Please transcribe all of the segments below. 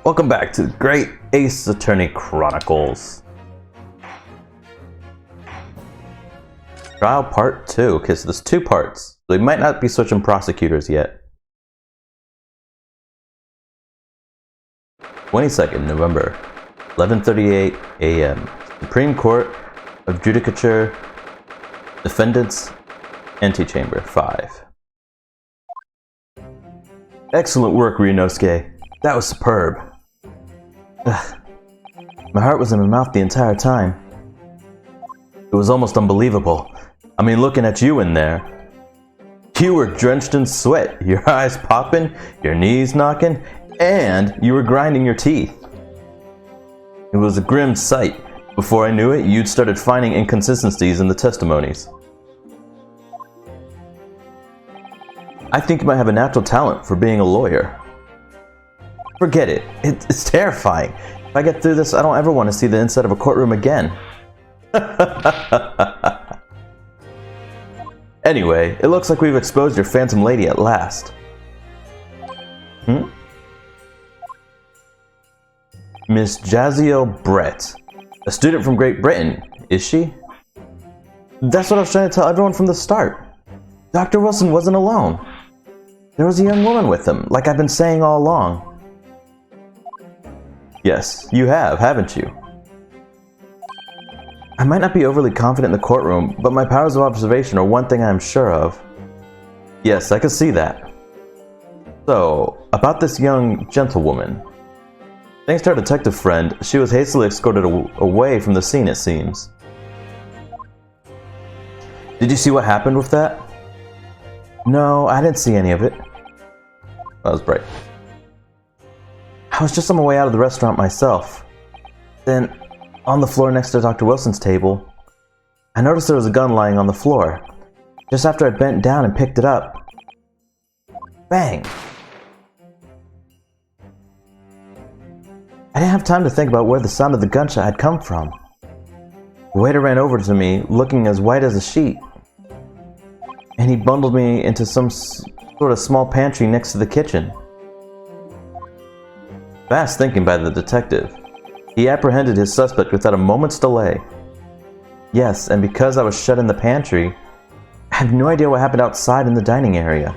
Welcome back to the Great Ace Attorney Chronicles. Trial Part 2. Okay, so there's 2 parts. So we might not be switching prosecutors yet. 22nd November, 11:38 a.m. Supreme Court of Judicature, Defendants, Antechamber 5. Excellent work, Ryunosuke. That was superb. Ugh. My heart was in my mouth the entire time. It was almost unbelievable. I mean, looking at you in there. You were drenched in sweat, your eyes popping, your knees knocking, and you were grinding your teeth. It was a grim sight. Before I knew it, you'd started finding inconsistencies in the testimonies. I think you might have a natural talent for being a lawyer. Forget it. It's terrifying. If I get through this, I don't ever want to see the inside of a courtroom again. Anyway, it looks like we've exposed your phantom lady at last. Miss Jaziel Brett. A student from Great Britain, is she? That's what I was trying to tell everyone from the start. Dr. Wilson wasn't alone. There was a young woman with him, like I've been saying all along. Yes, you have, haven't you? I might not be overly confident in the courtroom, but my powers of observation are one thing I am sure of. Yes, I can see that. So, about this young gentlewoman. Thanks to our detective friend, she was hastily escorted away from the scene, it seems. Did you see what happened with that? No, I didn't see any of it. That was bright. I was just on my way out of the restaurant myself. Then, on the floor next to Dr. Wilson's table, I noticed there was a gun lying on the floor. Just after I bent down and picked it up. Bang! I didn't have time to think about where the sound of the gunshot had come from. The waiter ran over to me, looking as white as a sheet. And he bundled me into some sort of small pantry next to the kitchen. Fast thinking by the detective. He apprehended his suspect without a moment's delay. Yes, and because I was shut in the pantry, I have no idea what happened outside in the dining area.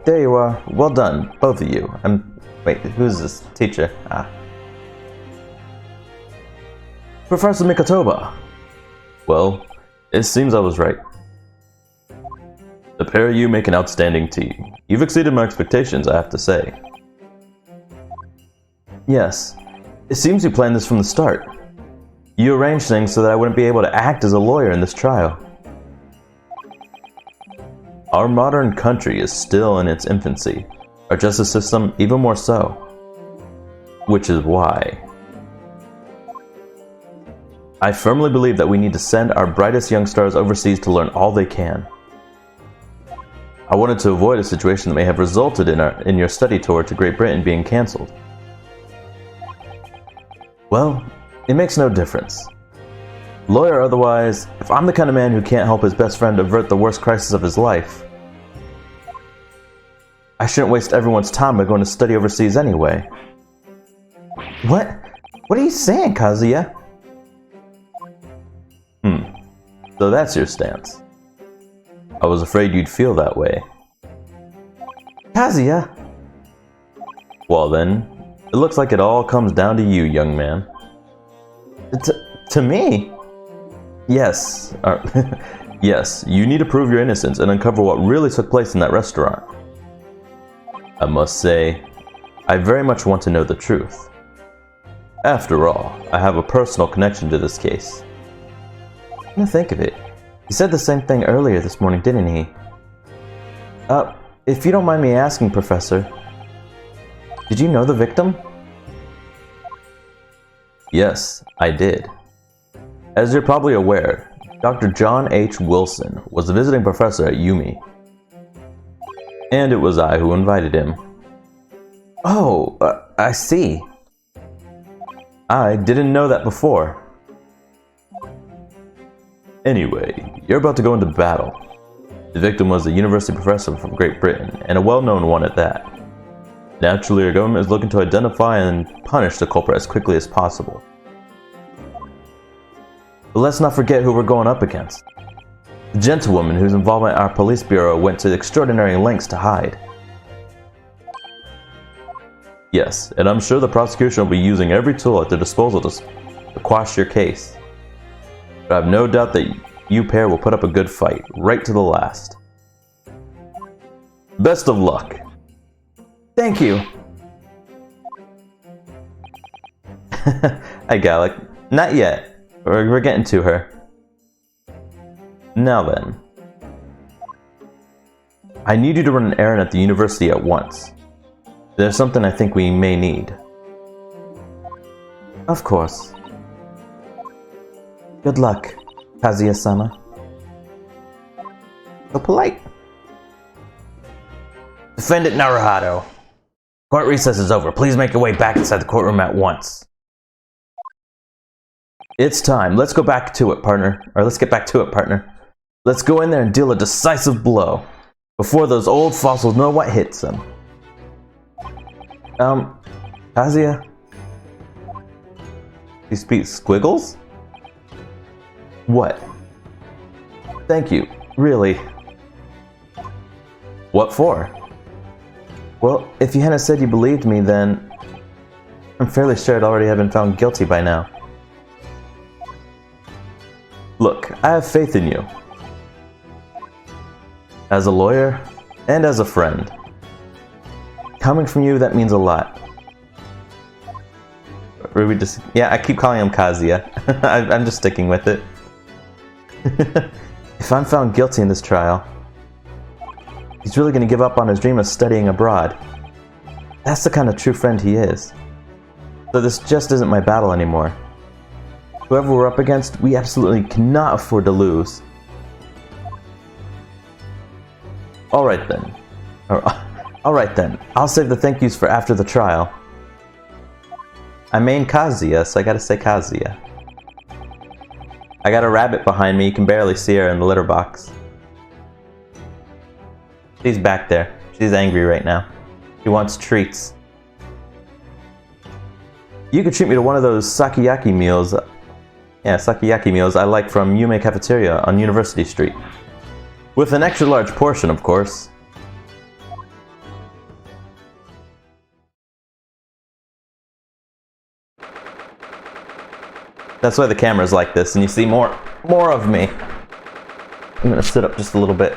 There you are. Well done, both of you. Wait, who's this? Teacher. Professor Mikotoba. Well, it seems I was right. The pair of you make an outstanding team. You've exceeded my expectations, I have to say. Yes. It seems you planned this from the start. You arranged things so that I wouldn't be able to act as a lawyer in this trial. Our modern country is still in its infancy. Our justice system even more so. Which is why I firmly believe that we need to send our brightest young stars overseas to learn all they can. I wanted to avoid a situation that may have resulted in your study tour to Great Britain being cancelled. Well, it makes no difference. Lawyer or otherwise, if I'm the kind of man who can't help his best friend avert the worst crisis of his life, I shouldn't waste everyone's time by going to study overseas anyway. What? What are you saying, Kazuya? So that's your stance. I was afraid you'd feel that way. Kazuya? Well then, it looks like it all comes down to you, young man. To me? Yes. Yes, you need to prove your innocence and uncover what really took place in that restaurant. I must say, I very much want to know the truth. After all, I have a personal connection to this case. Come to think of it, he said the same thing earlier this morning, didn't he? If you don't mind me asking, Professor, did you know the victim? Yes, I did. As you're probably aware, Dr. John H. Wilson was a visiting professor at Yumi. And it was I who invited him. Oh, I see. I didn't know that before. Anyway, you're about to go into battle. The victim was a university professor from Great Britain, and a well-known one at that. Naturally, our government is looking to identify and punish the culprit as quickly as possible. But let's not forget who we're going up against. The gentlewoman whose involvement our police bureau went to extraordinary lengths to hide. Yes, and I'm sure the prosecution will be using every tool at their disposal to quash your case. But I have no doubt that you pair will put up a good fight, right to the last. Best of luck. Thank you. Hi, Gallic. Not yet. We're getting to her. Now then. I need you to run an errand at the university at once. There's something I think we may need. Of course. Good luck, Kazuya-sama. So polite. Defendant Naruhado. Court recess is over. Please make your way back inside the courtroom at once. It's time. Let's go back to it, partner. Or let's get back to it, partner. Let's go in there and deal a decisive blow before those old fossils know what hits them. Kazuya? You speak squiggles? What? Thank you. Really. What for? Well, if you hadn't said you believed me, then I'm fairly sure I'd already have been found guilty by now. Look, I have faith in you. As a lawyer, and as a friend. Coming from you, that means a lot. Ruby just... Yeah, I keep calling him Kazuya. I'm just sticking with it. If I'm found guilty in this trial, he's really going to give up on his dream of studying abroad. That's the kind of true friend he is. So this just isn't my battle anymore. Whoever we're up against, we absolutely cannot afford to lose. Alright then. Alright then. I'll save the thank yous for after the trial. I main Kazuya, so I gotta say Kazuya. I got a rabbit behind me, you can barely see her in the litter box. She's back there. She's angry right now. She wants treats. You could treat me to one of those sakiyaki meals. Yeah, sakiyaki meals I like from Yume Cafeteria on University Street. With an extra large portion, of course. That's why the camera's like this, and you see more of me. I'm gonna sit up just a little bit.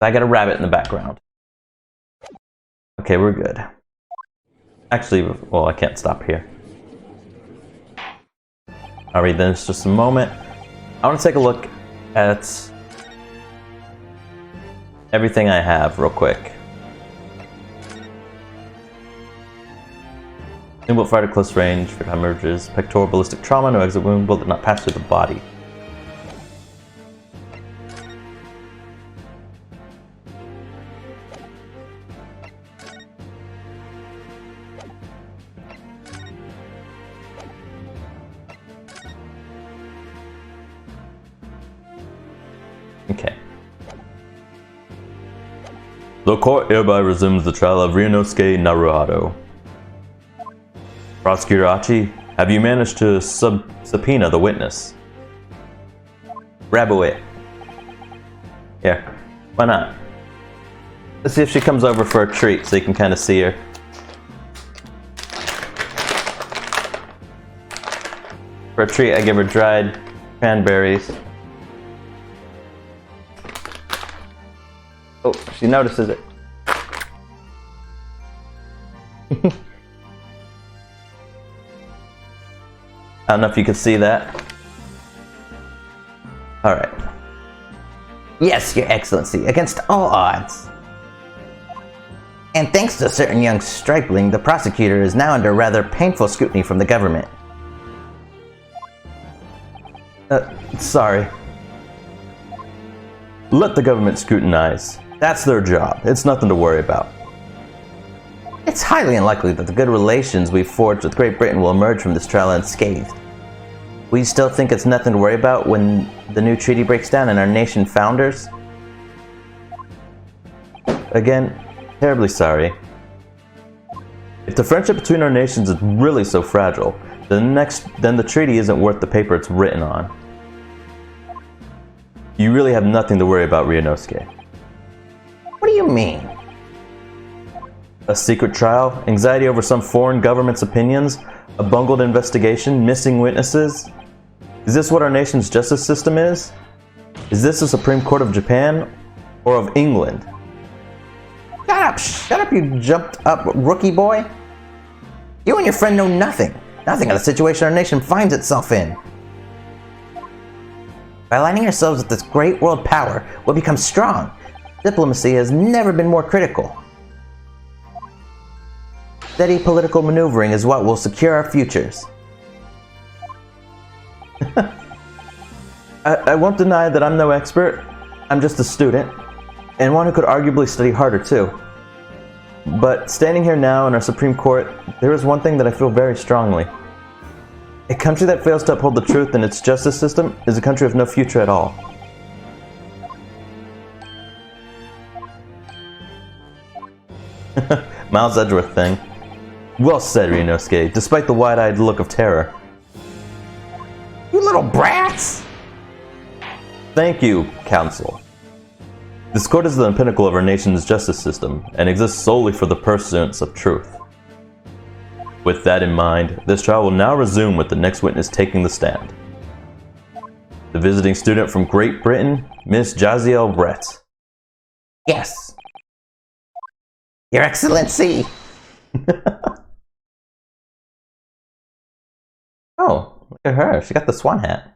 I got a rabbit in the background. Okay, we're good. Actually, well, I can't stop here. Alright, then it's just a moment. I want to take a look at everything I have real quick. Inbuilt fire to close range for hemorrhages, pectoral ballistic trauma, no exit wound, bullet did not pass through the body. Okay. The court hereby resumes the trial of Ryunosuke Naruhado. Prosecutor Achi, have you managed to subpoena the witness? Rabbit. Here. Why not? Let's see if she comes over for a treat so you can kind of see her. For a treat, I give her dried cranberries. Oh, she notices it. I don't know if you can see that. Alright. Yes, Your Excellency, against all odds. And thanks to a certain young stripling, the prosecutor is now under rather painful scrutiny from the government. Sorry. Let the government scrutinize. That's their job. It's nothing to worry about. It's highly unlikely that the good relations we've forged with Great Britain will emerge from this trial unscathed. We still think it's nothing to worry about when the new treaty breaks down and our nation founders? Again, terribly sorry. If the friendship between our nations is really so fragile, then the treaty isn't worth the paper it's written on. You really have nothing to worry about, Ryunosuke. What do you mean? A secret trial, anxiety over some foreign government's opinions, a bungled investigation, missing witnesses? Is this what our nation's justice system is? Is this the Supreme Court of Japan or of England? Shut up, you jumped up rookie boy. You and your friend know nothing of the situation our nation finds itself in. By aligning ourselves with this great world power, we'll become strong. Diplomacy has never been more critical. Steady political maneuvering is what will secure our futures. I won't deny that I'm no expert. I'm just a student, and one who could arguably study harder too. But standing here now in our Supreme Court, there is one thing that I feel very strongly. A country that fails to uphold the truth in its justice system is a country of no future at all. Miles Edgeworth thing. Well said, Ryunosuke, despite the wide-eyed look of terror. You little brats! Thank you, Council. This court is the pinnacle of our nation's justice system, and exists solely for the pursuance of truth. With that in mind, this trial will now resume with the next witness taking the stand. The visiting student from Great Britain, Miss Jaziel Brett. Yes. Your Excellency! Oh, look at her. She got the swan hat.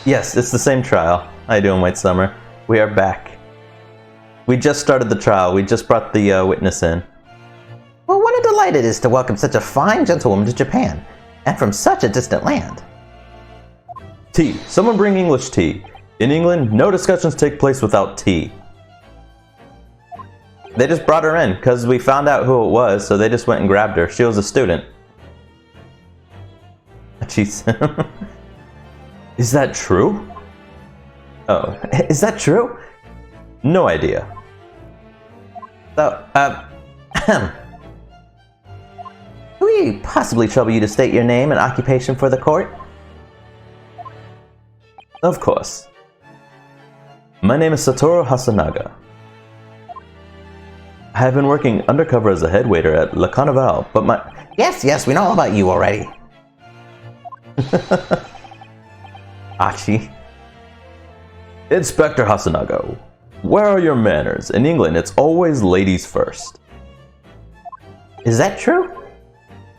Yes, it's the same trial. How you doing, White Summer? We are back. We just started the trial. We just brought the witness in. Well, what a delight it is to welcome such a fine gentlewoman to Japan, and from such a distant land. Tea. Someone bring English tea. In England, no discussions take place without tea. They just brought her in because we found out who it was, so they just went and grabbed her. She was a student. Jeez. Is that true? Oh, is that true? No idea. So, could we possibly trouble you to state your name and occupation for the court? Of course. My name is Satoru Hasanaga. I have been working undercover as a head waiter at Le Carnival, but my... Yes, we know all about you already. Achi. Inspector Hasanaga, where are your manners? In England, it's always ladies first. Is that true?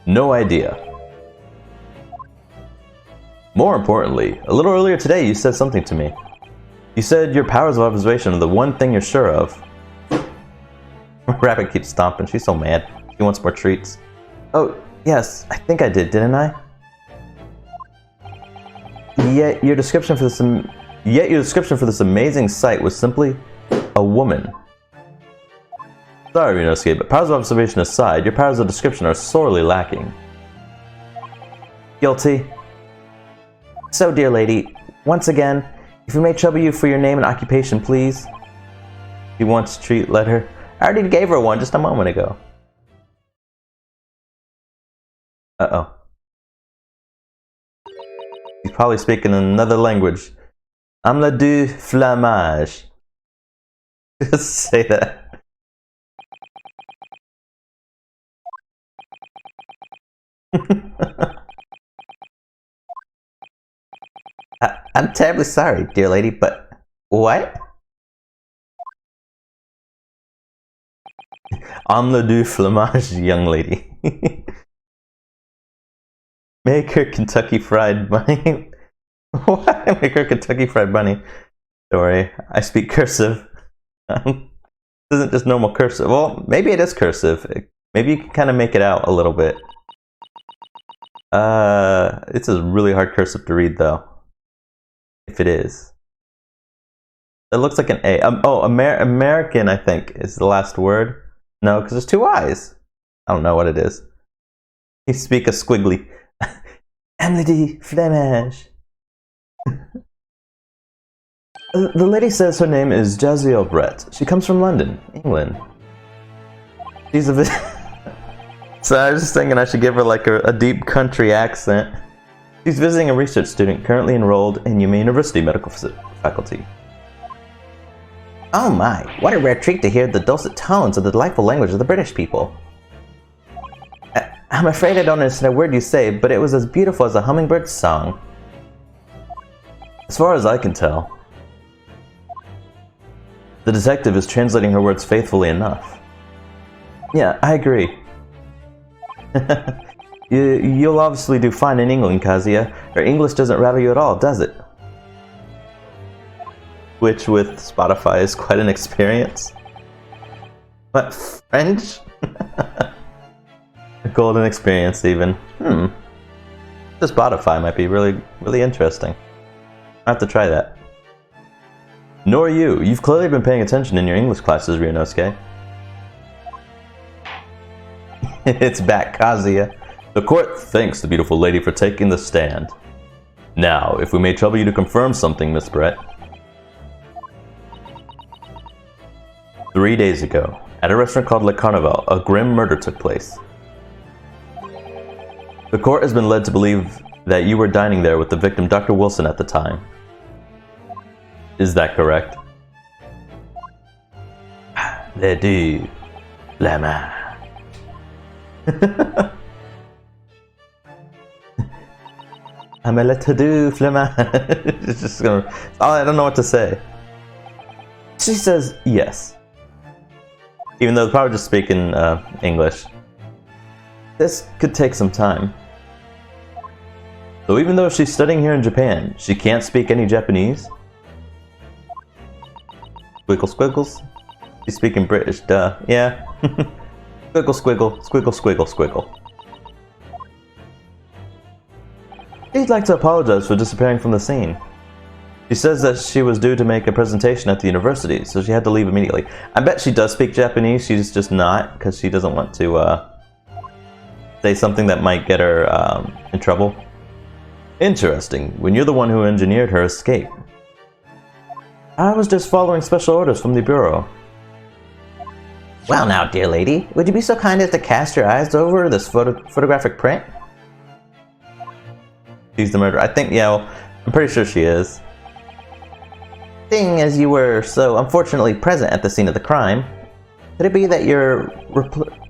No idea. More importantly, a little earlier today you said something to me. You said your powers of observation are the one thing you're sure of. Rabbit keeps stomping. She's so mad. She wants more treats. Oh, yes, I think I did, didn't I? Yet your description for this amazing sight was simply a woman. Sorry, Ryunosuke, but powers of observation aside, your powers of description are sorely lacking. Guilty. So, dear lady, once again, if we may trouble you for your name and occupation, please. She wants a treat, let her. I already gave her one just a moment ago. Uh-oh. He's probably speaking in another language. I'm la du flamage. Just say that. I'm terribly sorry, dear lady, but... What? I'm la du flamage, young lady. Make her Kentucky Fried Bunny. What? Make her Kentucky Fried Bunny. Sorry, I speak cursive. This isn't just normal cursive. Well, maybe it is cursive. Maybe you can kind of make it out a little bit. It's a really hard cursive to read, though. If it is. It looks like an A. American, I think, is the last word. No, because there's two I's. I don't know what it is. You speak a squiggly. Emily Flemage. The lady says her name is Jaziel Brett. She comes from London, England. She's a bit... So I was just thinking I should give her like a deep country accent. She's visiting a research student currently enrolled in Yuma University Medical Faculty. Oh my, what a rare treat to hear the dulcet tones of the delightful language of the British people. I'm afraid I don't understand a word you say, but it was as beautiful as a hummingbird's song. As far as I can tell. The detective is translating her words faithfully enough. Yeah, I agree. You'll obviously do fine in England, Kazuya. Her English doesn't rattle you at all, does it? Which, with Spotify, is quite an experience. What, French? A golden experience, even. The Spotify might be really interesting. I have to try that. Nor you. You've clearly been paying attention in your English classes, Ryunosuke. It's back, Kazuya. The court thanks the beautiful lady for taking the stand. Now, if we may trouble you to confirm something, Miss Brett. 3 days ago, at a restaurant called Le Carnival, a grim murder took place. The court has been led to believe that you were dining there with the victim, Dr. Wilson, at the time. Is that correct? Le du, la main. I'm a let do flema. It's just gonna. Oh, I don't know what to say. She says yes, even though they're probably just speaking English. This could take some time. So even though she's studying here in Japan, she can't speak any Japanese. Squiggle squiggles. She's speaking British, duh. Yeah. Squiggle squiggle, squiggle squiggle squiggle. She'd like to apologize for disappearing from the scene. She says that she was due to make a presentation at the university, so she had to leave immediately. I bet she does speak Japanese, she's just not, because she doesn't want to say something that might get her in trouble. Interesting, when you're the one who engineered her escape. I was just following special orders from the Bureau. Well now, dear lady, would you be so kind as to cast your eyes over this photographic print? She's the murderer. I think, yeah, well, I'm pretty sure she is. Seeing as you were so unfortunately present at the scene of the crime, could it be that your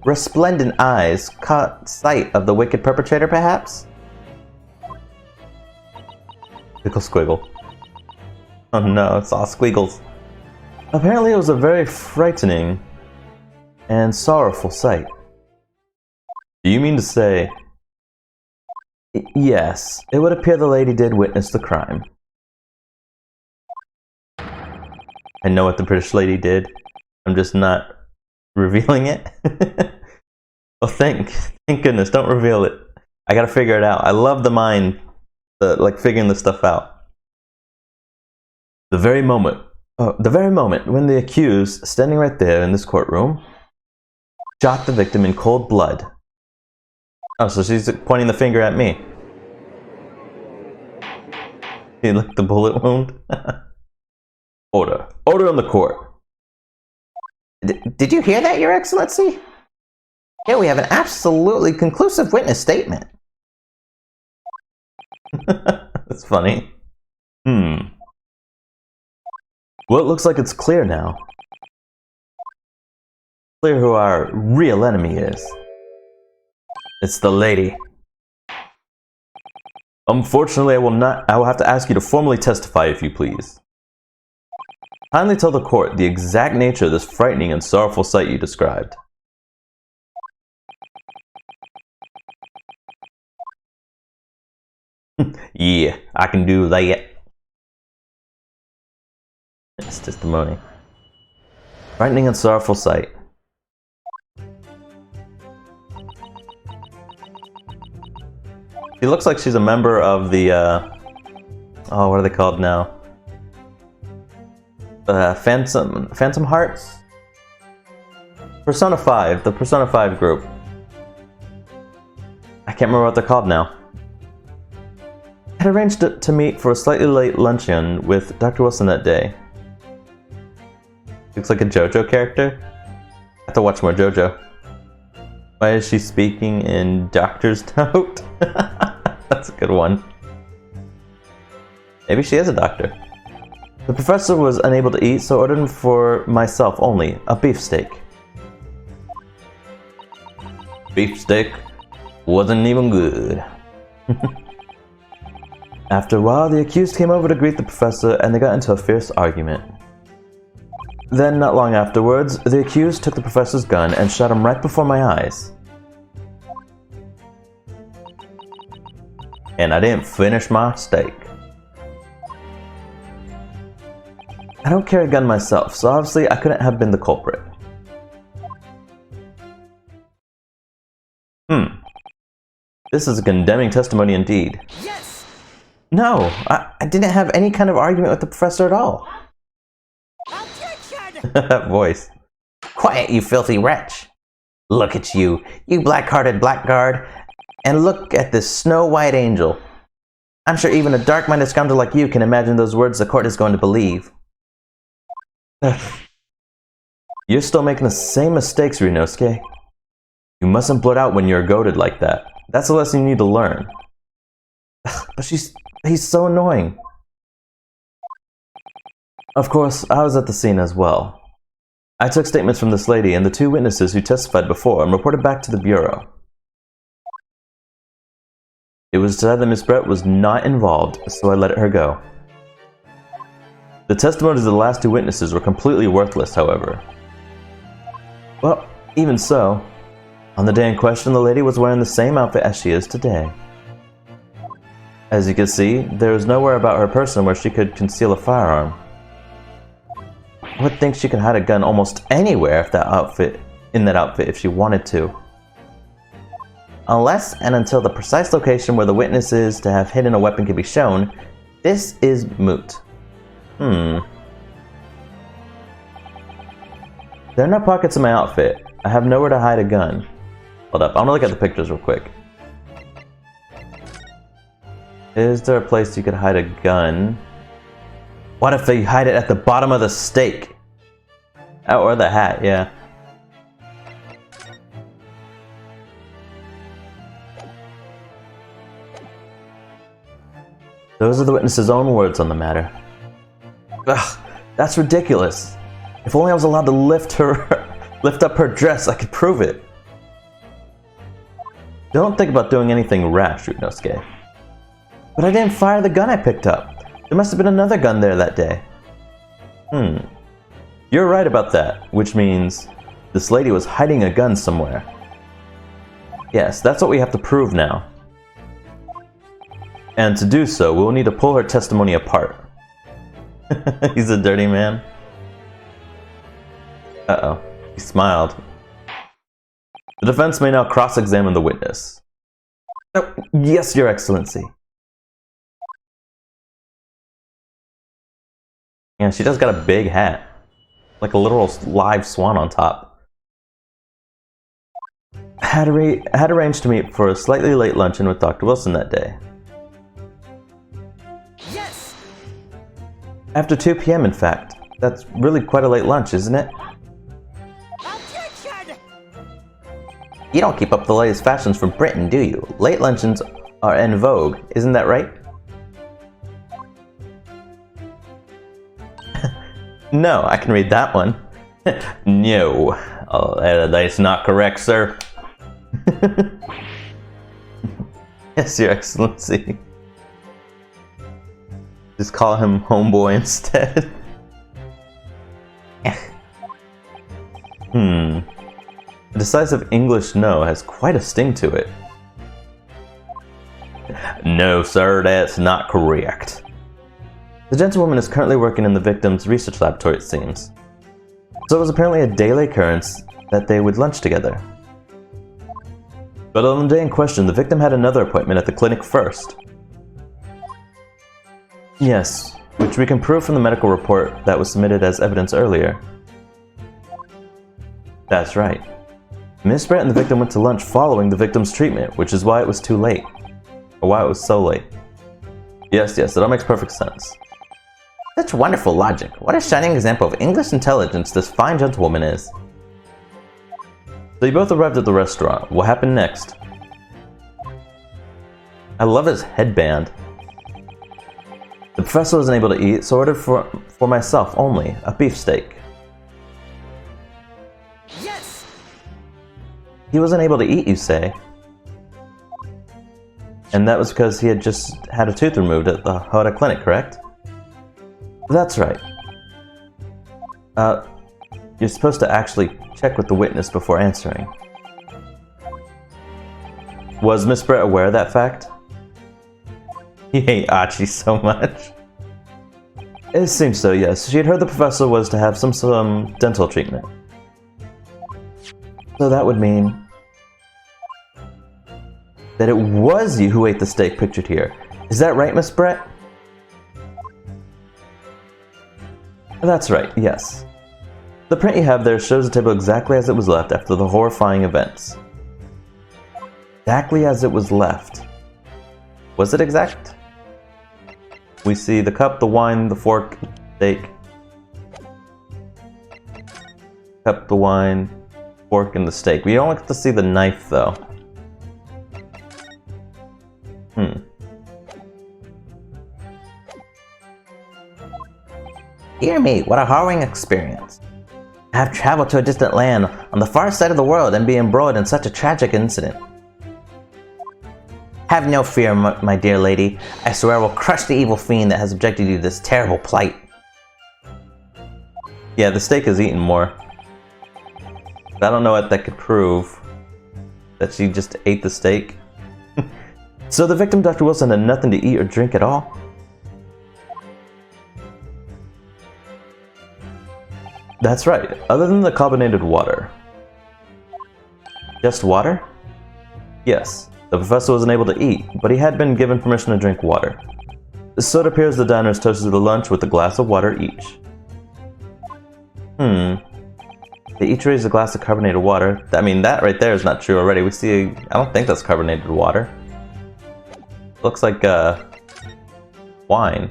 resplendent eyes caught sight of the wicked perpetrator, perhaps? Squiggle squiggle. Oh no, it's all squiggles. Apparently it was a very frightening and sorrowful sight. Do you mean to say... Yes, it would appear the lady did witness the crime. I know what the British lady did. I'm just not revealing it. Well, thank goodness, don't reveal it. I gotta figure it out. I love the mind, like figuring this stuff out. The very moment when the accused, standing right there in this courtroom, shot the victim in cold blood. Oh, so she's pointing the finger at me. You look at the bullet wound. Order. Order in the court. Did you hear that, Your Excellency? Here we have an absolutely conclusive witness statement. That's funny. Well, it looks like it's clear now. Clear who our real enemy is. It's the lady. Unfortunately, I will have to ask you to formally testify, if you please. Kindly tell the court the exact nature of this frightening and sorrowful sight you described. Yeah, I can do that. It's testimony. Frightening and sorrowful sight. She looks like she's a member of the, oh, what are they called now? Phantom Hearts? Persona 5, the Persona 5 group. I can't remember what they're called now. I had arranged to meet for a slightly late luncheon with Dr. Wilson that day. Looks like a JoJo character. I have to watch more JoJo. Why is she speaking in Doctor's Note? That's a good one. Maybe she is a doctor. The professor was unable to eat, so ordered for myself only a beefsteak. Beefsteak wasn't even good. After a while, the accused came over to greet the professor and they got into a fierce argument. Then, not long afterwards, the accused took the professor's gun and shot him right before my eyes. And I didn't finish my steak. I don't carry a gun myself, so obviously I couldn't have been the culprit. This is a condemning testimony indeed. Yes! No, I didn't have any kind of argument with the professor at all. Objection! That voice. Quiet, you filthy wretch. Look at you, you black-hearted blackguard. And look at this snow-white angel. I'm sure even a dark-minded scoundrel like you can imagine those words the court is going to believe. You're still making the same mistakes, Ryunosuke. You mustn't blurt out when you're goaded like that. That's a lesson you need to learn. But he's so annoying. Of course, I was at the scene as well. I took statements from this lady and the two witnesses who testified before and reported back to the bureau. It was decided that Miss Brett was not involved, so I let her go. The testimonies of the last two witnesses were completely worthless, however. Well, even so, on the day in question, the lady was wearing the same outfit as she is today. As you can see, there is nowhere about her person where she could conceal a firearm. I would think she could hide a gun almost anywhere in that outfit if she wanted to. Unless and until the precise location where the witness is to have hidden a weapon can be shown, this is moot. There are no pockets in my outfit. I have nowhere to hide a gun. Hold up, I'm gonna look at the pictures real quick. Is there a place you could hide a gun? What if they hide it at the bottom of the steak? Oh, or the hat, yeah. Those are the witness's own words on the matter. Ugh, that's ridiculous. If only I was allowed to lift up her dress, I could prove it. Don't think about doing anything rash, Ryunosuke. But I didn't fire the gun I picked up. There must have been another gun there that day. You're right about that, which means this lady was hiding a gun somewhere. Yes, that's what we have to prove now. And to do so, we'll need to pull her testimony apart. He's a dirty man. Uh-oh. He smiled. The defense may now cross-examine the witness. Oh, yes, Your Excellency. Yeah, she does got a big hat. Like a literal live swan on top. Had arranged to meet for a slightly late luncheon with Dr. Wilson that day. Yes! After 2 p.m. in fact. That's really quite a late lunch, isn't it? Objection! You don't keep up the latest fashions from Britain, do you? Late luncheons are en vogue, isn't that right? No, I can read that one. No. Oh, that's not correct, sir. Yes, Your Excellency. Just call him homeboy instead. A decisive English no has quite a sting to it. No, sir, that's not correct. The gentlewoman is currently working in the victim's research laboratory, it seems. So it was apparently a daily occurrence that they would lunch together. But on the day in question, the victim had another appointment at the clinic first. Yes, which which we can prove from the medical report that was submitted as evidence earlier. That's right. Miss Brett and the victim went to lunch following the victim's treatment, which is why it was too late. Or why it was so late. Yes, that all makes perfect sense. Such wonderful logic. What a shining example of English intelligence this fine gentlewoman is. So you both arrived at the restaurant. What happened next? I love his headband. The professor wasn't able to eat, so I ordered for myself only, a beefsteak. Yes! He wasn't able to eat, you say? And that was because he had just had a tooth removed at the Hoda clinic, correct? That's right. You're supposed to actually check with the witness before answering. Was Miss Brett aware of that fact? You hate Archie so much. It seems so, yes. She had heard the professor was to have some dental treatment. So that would mean that it was you who ate the steak pictured here. Is that right, Miss Brett? That's right, yes. The print you have there shows the table exactly as it was left after the horrifying events. Exactly as it was left. Was it exact? We see the cup, the wine, the fork, steak. Cup, the wine, fork, and the steak. We don't get to see the knife, though. Dear me, what a harrowing experience. I have traveled to a distant land on the far side of the world and be embroiled in such a tragic incident. Have no fear, my dear lady. I swear I will crush the evil fiend that has subjected you to this terrible plight. Yeah, the steak is eaten more. I don't know what that could prove. That she just ate the steak. So the victim, Dr. Wilson, had nothing to eat or drink at all? That's right, other than the carbonated water. Just water? Yes, the professor wasn't able to eat, but he had been given permission to drink water. So it appears the diners toasted the lunch with a glass of water each. They each raised a glass of carbonated water. I mean, that right there is not true already. We see, I don't think that's carbonated water. Looks like, wine.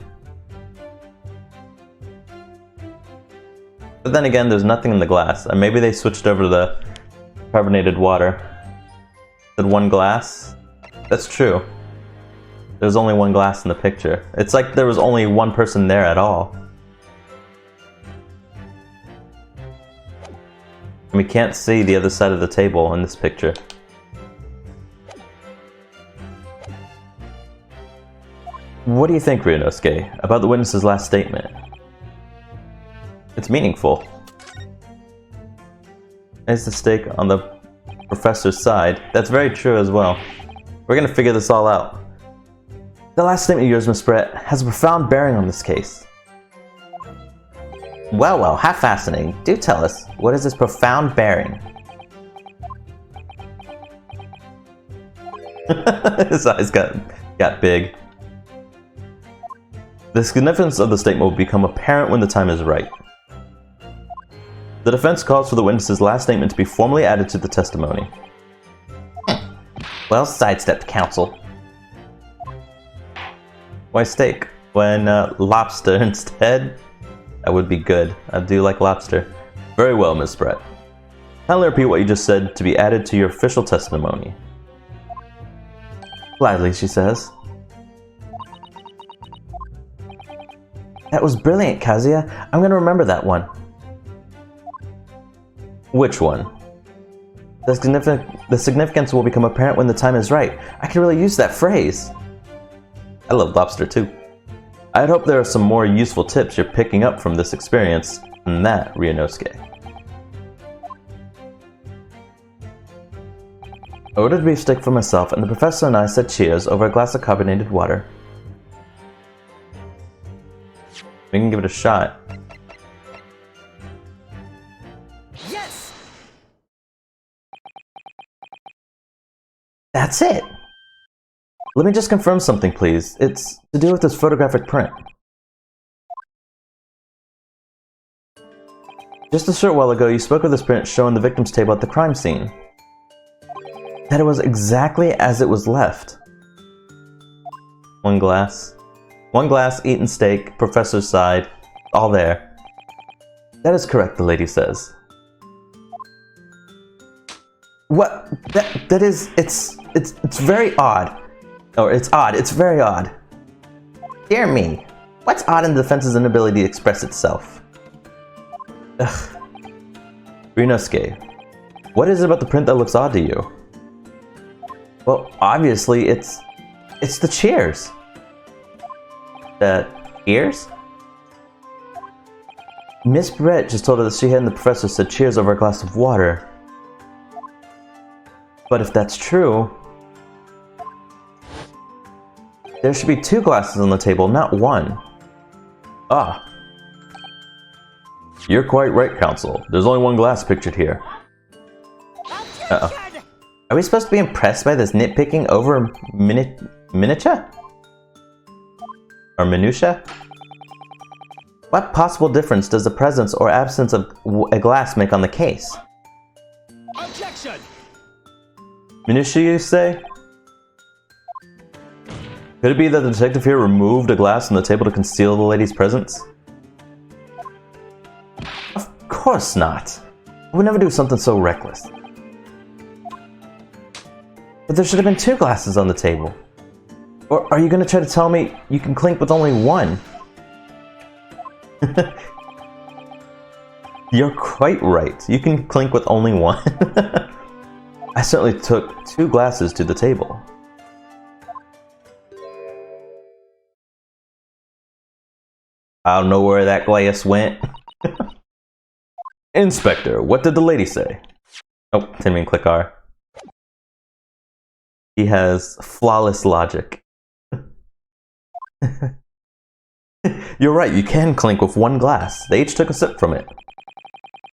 But then again, there's nothing in the glass. And maybe they switched over to the carbonated water. Said one glass? That's true. There's only one glass in the picture. It's like there was only one person there at all. And we can't see the other side of the table in this picture. What do you think, Ryunosuke, about the witness's last statement? It's meaningful. There's the steak on the professor's side. That's very true as well. We're gonna figure this all out. The last statement of yours, Miss Brett, has a profound bearing on this case. Well, how fascinating. Do tell us, what is this profound bearing? His eyes got big. The significance of the statement will become apparent when the time is right. The defense calls for the witness's last statement to be formally added to the testimony. Well sidestepped, counsel. Why steak? When lobster instead? That would be good. I do like lobster. Very well, Miss Brett. Kindly repeat what you just said to be added to your official testimony. Gladly, she says. That was brilliant, Kazuya. I'm gonna remember that one. Which one? The significance will become apparent when the time is right. I can really use that phrase. I love lobster too. I'd hope there are some more useful tips you're picking up from this experience than that, Ryunosuke. I ordered beefsteak for myself, and the professor and I said cheers over a glass of carbonated water. We can give it a shot. Yes! That's it! Let me just confirm something, please. It's to do with this photographic print. Just a short while ago, you spoke of this print shown the victim's table at the crime scene. That it was exactly as it was left. One glass, eaten steak, professor's side, all there. That is correct, the lady says. What? That is, it's very odd. Or it's odd, it's very odd. Dear me, what's odd in the defense's inability to express itself? Ugh. Ryunosuke, what is it about the print that looks odd to you? Well, obviously, it's the cheers. The cheers? Miss Brett just told her that she and the professor said cheers over a glass of water. But if that's true, there should be 2 glasses on the table, not 1. Ah. You're quite right, Counsel. There's only 1 glass pictured here. Uh-oh. Are we supposed to be impressed by this nitpicking over miniature? Or minutia? What possible difference does the presence or absence of a glass make on the case? Objection! Minutia, you say? Could it be that the detective here removed a glass from the table to conceal the lady's presence? Of course not. I would never do something so reckless. But there should have been 2 glasses on the table. Or are you going to try to tell me you can clink with only 1? You're quite right. You can clink with only 1. I certainly took 2 glasses to the table. I don't know where that glass went. Inspector, what did the lady say? Oh, didn't mean click R. He has flawless logic. You're right, you can clink with 1 glass. They each took a sip from it.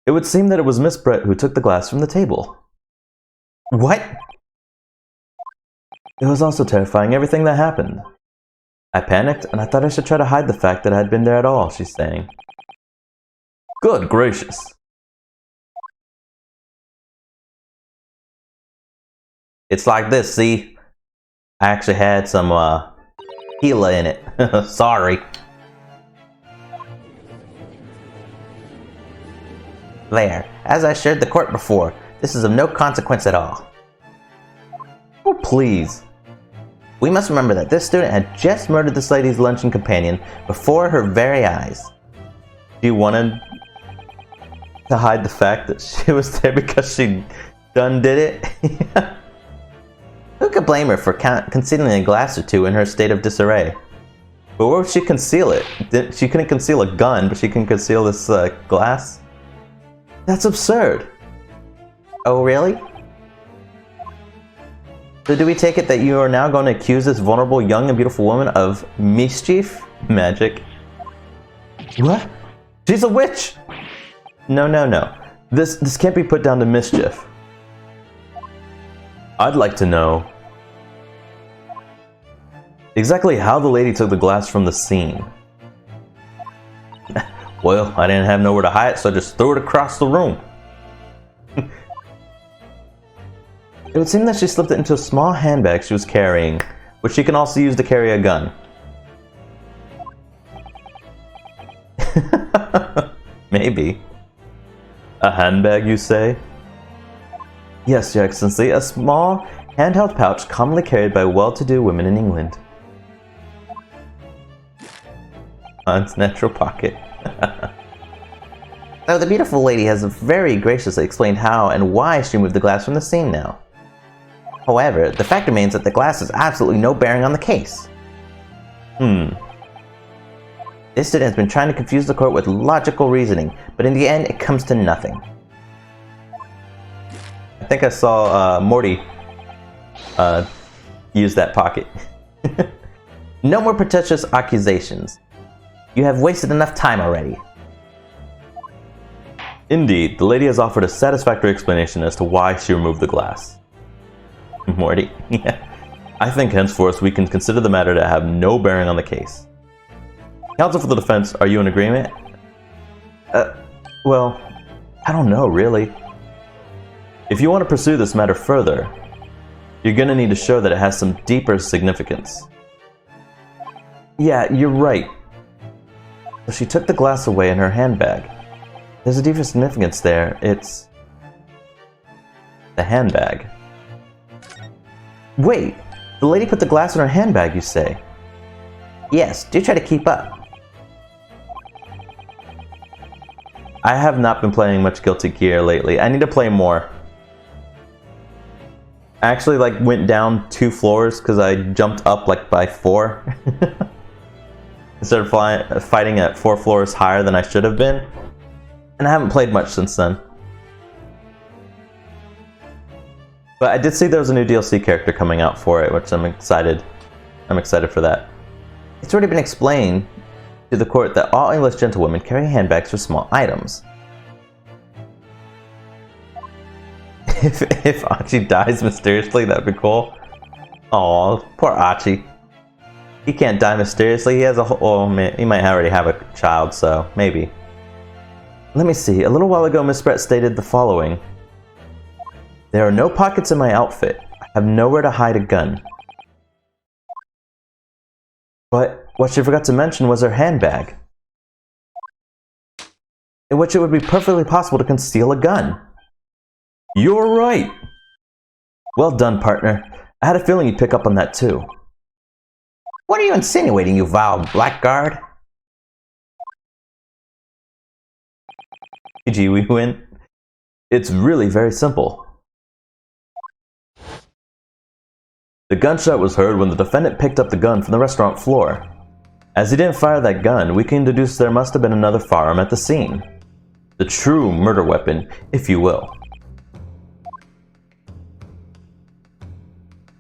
It would seem that it was Miss Brett who took the glass from the table. What? It was also terrifying, everything that happened. I panicked, and I thought I should try to hide the fact that I had been there at all, she's saying. Good gracious. It's like this, see? I actually had some, tequila in it. Sorry. There, as I assured the court before, this is of no consequence at all. Oh, please. We must remember that this student had just murdered this lady's luncheon companion before her very eyes. She wanted to hide the fact that she was there because she done did it. Who could blame her for concealing a glass or 2 in her state of disarray? But where would she conceal it? She couldn't conceal a gun, but she can conceal this glass? That's absurd. Oh, really? So do we take it that you are now going to accuse this vulnerable, young, and beautiful woman of mischief? Magic. What? She's a witch! No. This can't be put down to mischief. I'd like to know exactly how the lady took the glass from the scene. Well, I didn't have nowhere to hide it, so I just threw it across the room. It would seem that she slipped it into a small handbag she was carrying, which she can also use to carry a gun. Maybe. A handbag, you say? Yes, Your Excellency, a small, handheld pouch commonly carried by well-to-do women in England. Aunt's natural pocket. So the beautiful lady has very graciously explained how and why she moved the glass from the scene now. However, the fact remains that the glass has absolutely no bearing on the case. This student has been trying to confuse the court with logical reasoning, but in the end, it comes to nothing. I think I saw Morty use that pocket. No more pretentious accusations. You have wasted enough time already. Indeed, the lady has offered a satisfactory explanation as to why she removed the glass. Morty. I think henceforth we can consider the matter to have no bearing on the case. Counsel for the defense, are you in agreement? Well, I don't know, really. If you want to pursue this matter further, you're gonna need to show that it has some deeper significance. Yeah, you're right. So she took the glass away in her handbag. There's a deeper significance there. It's the handbag. Wait, the lady put the glass in her handbag, you say? Yes, do try to keep up. I have not been playing much Guilty Gear lately. I need to play more. I actually went down 2 floors because I jumped up by 4. Instead of fighting at 4 floors higher than I should have been. And I haven't played much since then. But I did see there was a new DLC character coming out for it, which I'm excited. I'm excited for that. It's already been explained to the court that all English gentlewomen carry handbags for small items. If Achi dies mysteriously, that'd be cool. Aw, poor Achi. He can't die mysteriously. He has a whole. Oh man, he might already have a child, so maybe. Let me see. A little while ago, Miss Brett stated the following: "There are no pockets in my outfit. I have nowhere to hide a gun." But what she forgot to mention was her handbag, in which it would be perfectly possible to conceal a gun. You're right! Well done, partner. I had a feeling you'd pick up on that too. What are you insinuating, you vile blackguard? GG, we win. It's really very simple. The gunshot was heard when the defendant picked up the gun from the restaurant floor. As he didn't fire that gun, we can deduce there must have been another firearm at the scene. The true murder weapon, if you will.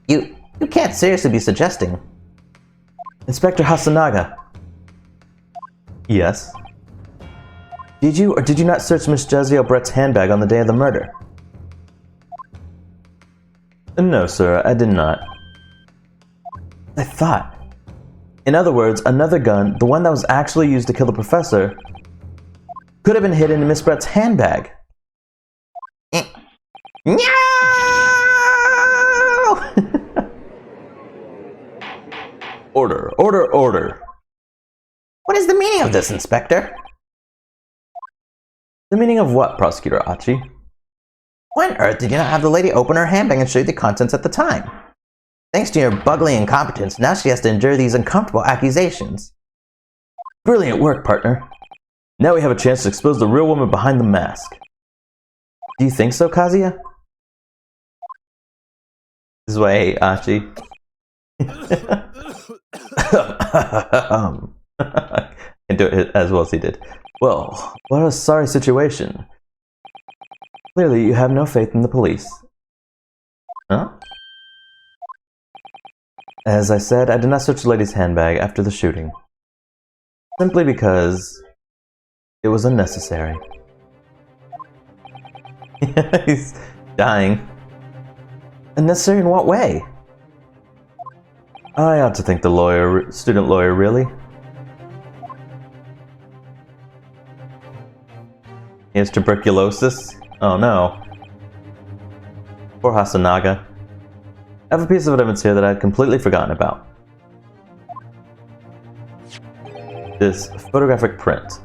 You can't seriously be suggesting. Inspector Hasanaga. Yes? Did you or did you not search Miss Jezreel Brett's handbag on the day of the murder? No, sir, I did not. I thought. In other words, another gun, the one that was actually used to kill the professor, could have been hidden in Miss Brett's handbag. No! Order, order, order. What is the meaning of this, Inspector? The meaning of what, Prosecutor Achi? Why on earth did you not have the lady open her handbag and show you the contents at the time? Thanks to your bugly incompetence, now she has to endure these uncomfortable accusations. Brilliant work, partner. Now we have a chance to expose the real woman behind the mask. Do you think so, Kazuya? This is why I hate Achi. Can't do it as well as he did. Well, what a sorry situation. Clearly, you have no faith in the police. Huh? As I said, I did not search the lady's handbag after the shooting. Simply because it was unnecessary. He's dying. Unnecessary in what way? I ought to thank the student lawyer, really. He has tuberculosis? Oh no. Poor Hasanaga. I have a piece of evidence here that I had completely forgotten about. This photographic print.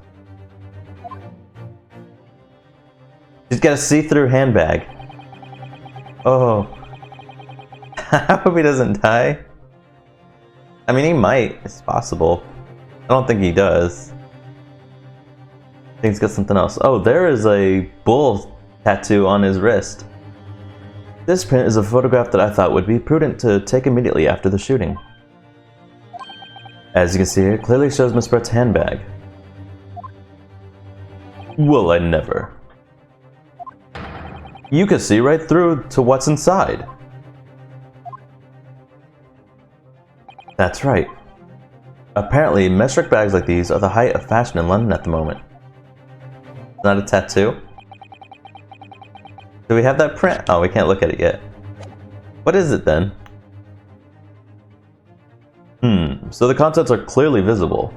She's got a see-through handbag. Oh. I hope he doesn't die. I mean, he might. It's possible. I don't think he does. I think he's got something else. Oh, there is a bull tattoo on his wrist. This print is a photograph that I thought would be prudent to take immediately after the shooting. As you can see, it clearly shows Miss Brett's handbag. Well, I never. You can see right through to what's inside. That's right. Apparently, metric bags like these are the height of fashion in London at the moment. It's not a tattoo? Do we have that print? Oh, we can't look at it yet. What is it then? So the contents are clearly visible.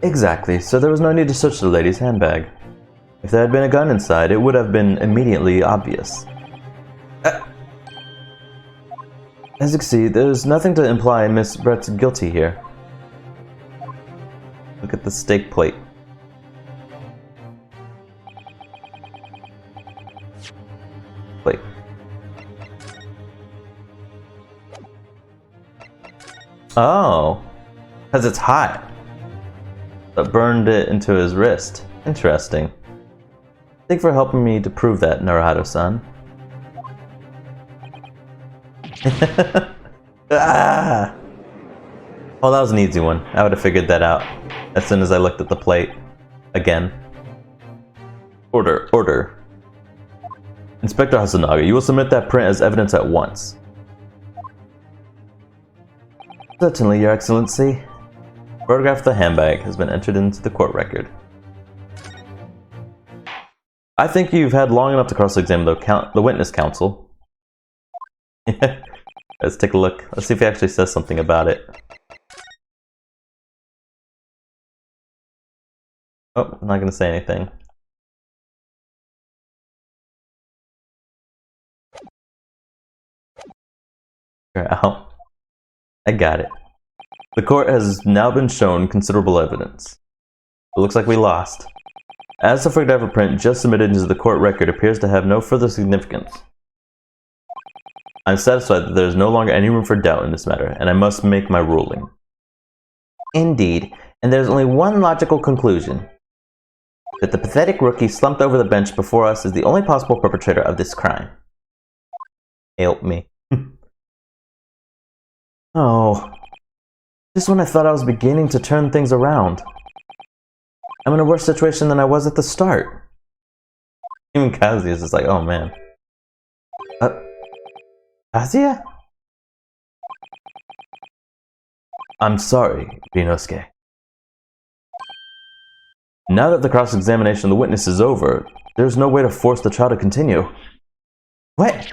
Exactly, so there was no need to search the lady's handbag. If there had been a gun inside, it would have been immediately obvious. As you can see, there's nothing to imply Miss Brett's guilty here. Look at the steak plate. Oh, because it's hot. That burned it into his wrist. Interesting. Thank you for helping me to prove that, Naruto-san. Ah! Well, that was an easy one. I would have figured that out as soon as I looked at the plate. Again. Order, order. Inspector Hasanaga, you will submit that print as evidence at once. Certainly, Your Excellency. Photograph of the handbag has been entered into the court record. I think you've had long enough to cross-examine the witness counsel. Let's take a look. Let's see if he actually says something about it. Oh, I'm not going to say anything. You're out. I got it. The court has now been shown considerable evidence. It looks like we lost. As the photograph of print just submitted into the court record appears to have no further significance, I'm satisfied that there is no longer any room for doubt in this matter, and I must make my ruling. Indeed, and there's only one logical conclusion. That the pathetic rookie slumped over the bench before us is the only possible perpetrator of this crime. Help me. Oh, just when I thought I was beginning to turn things around. I'm in a worse situation than I was at the start. Even Kazuya is just like, oh man. Kazuya? I'm sorry, Ryunosuke. Now that the cross-examination of the witness is over, there's no way to force the trial to continue. What?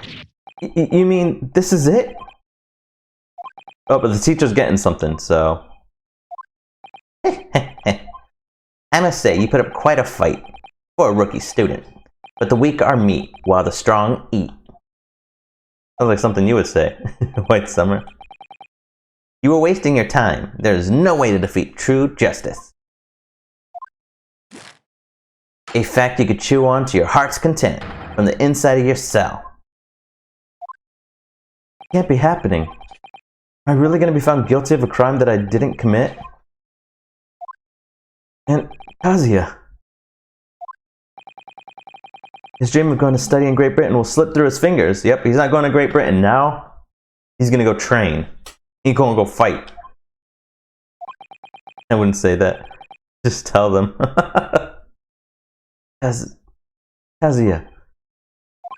You mean this is it? Oh, but the teacher's getting something, so... I must say, you put up quite a fight for a rookie student. But the weak are meat, while the strong eat. Sounds like something you would say, White Summer. You were wasting your time. There is no way to defeat true justice. A fact you could chew on to your heart's content from the inside of your cell. It can't be happening. Am I really going to be found guilty of a crime that I didn't commit? And Kazuya. His dream of going to study in Great Britain will slip through his fingers. Yep, he's not going to Great Britain now. He's going to go train. He's going to go fight. I wouldn't say that. Just tell them. Kazuya.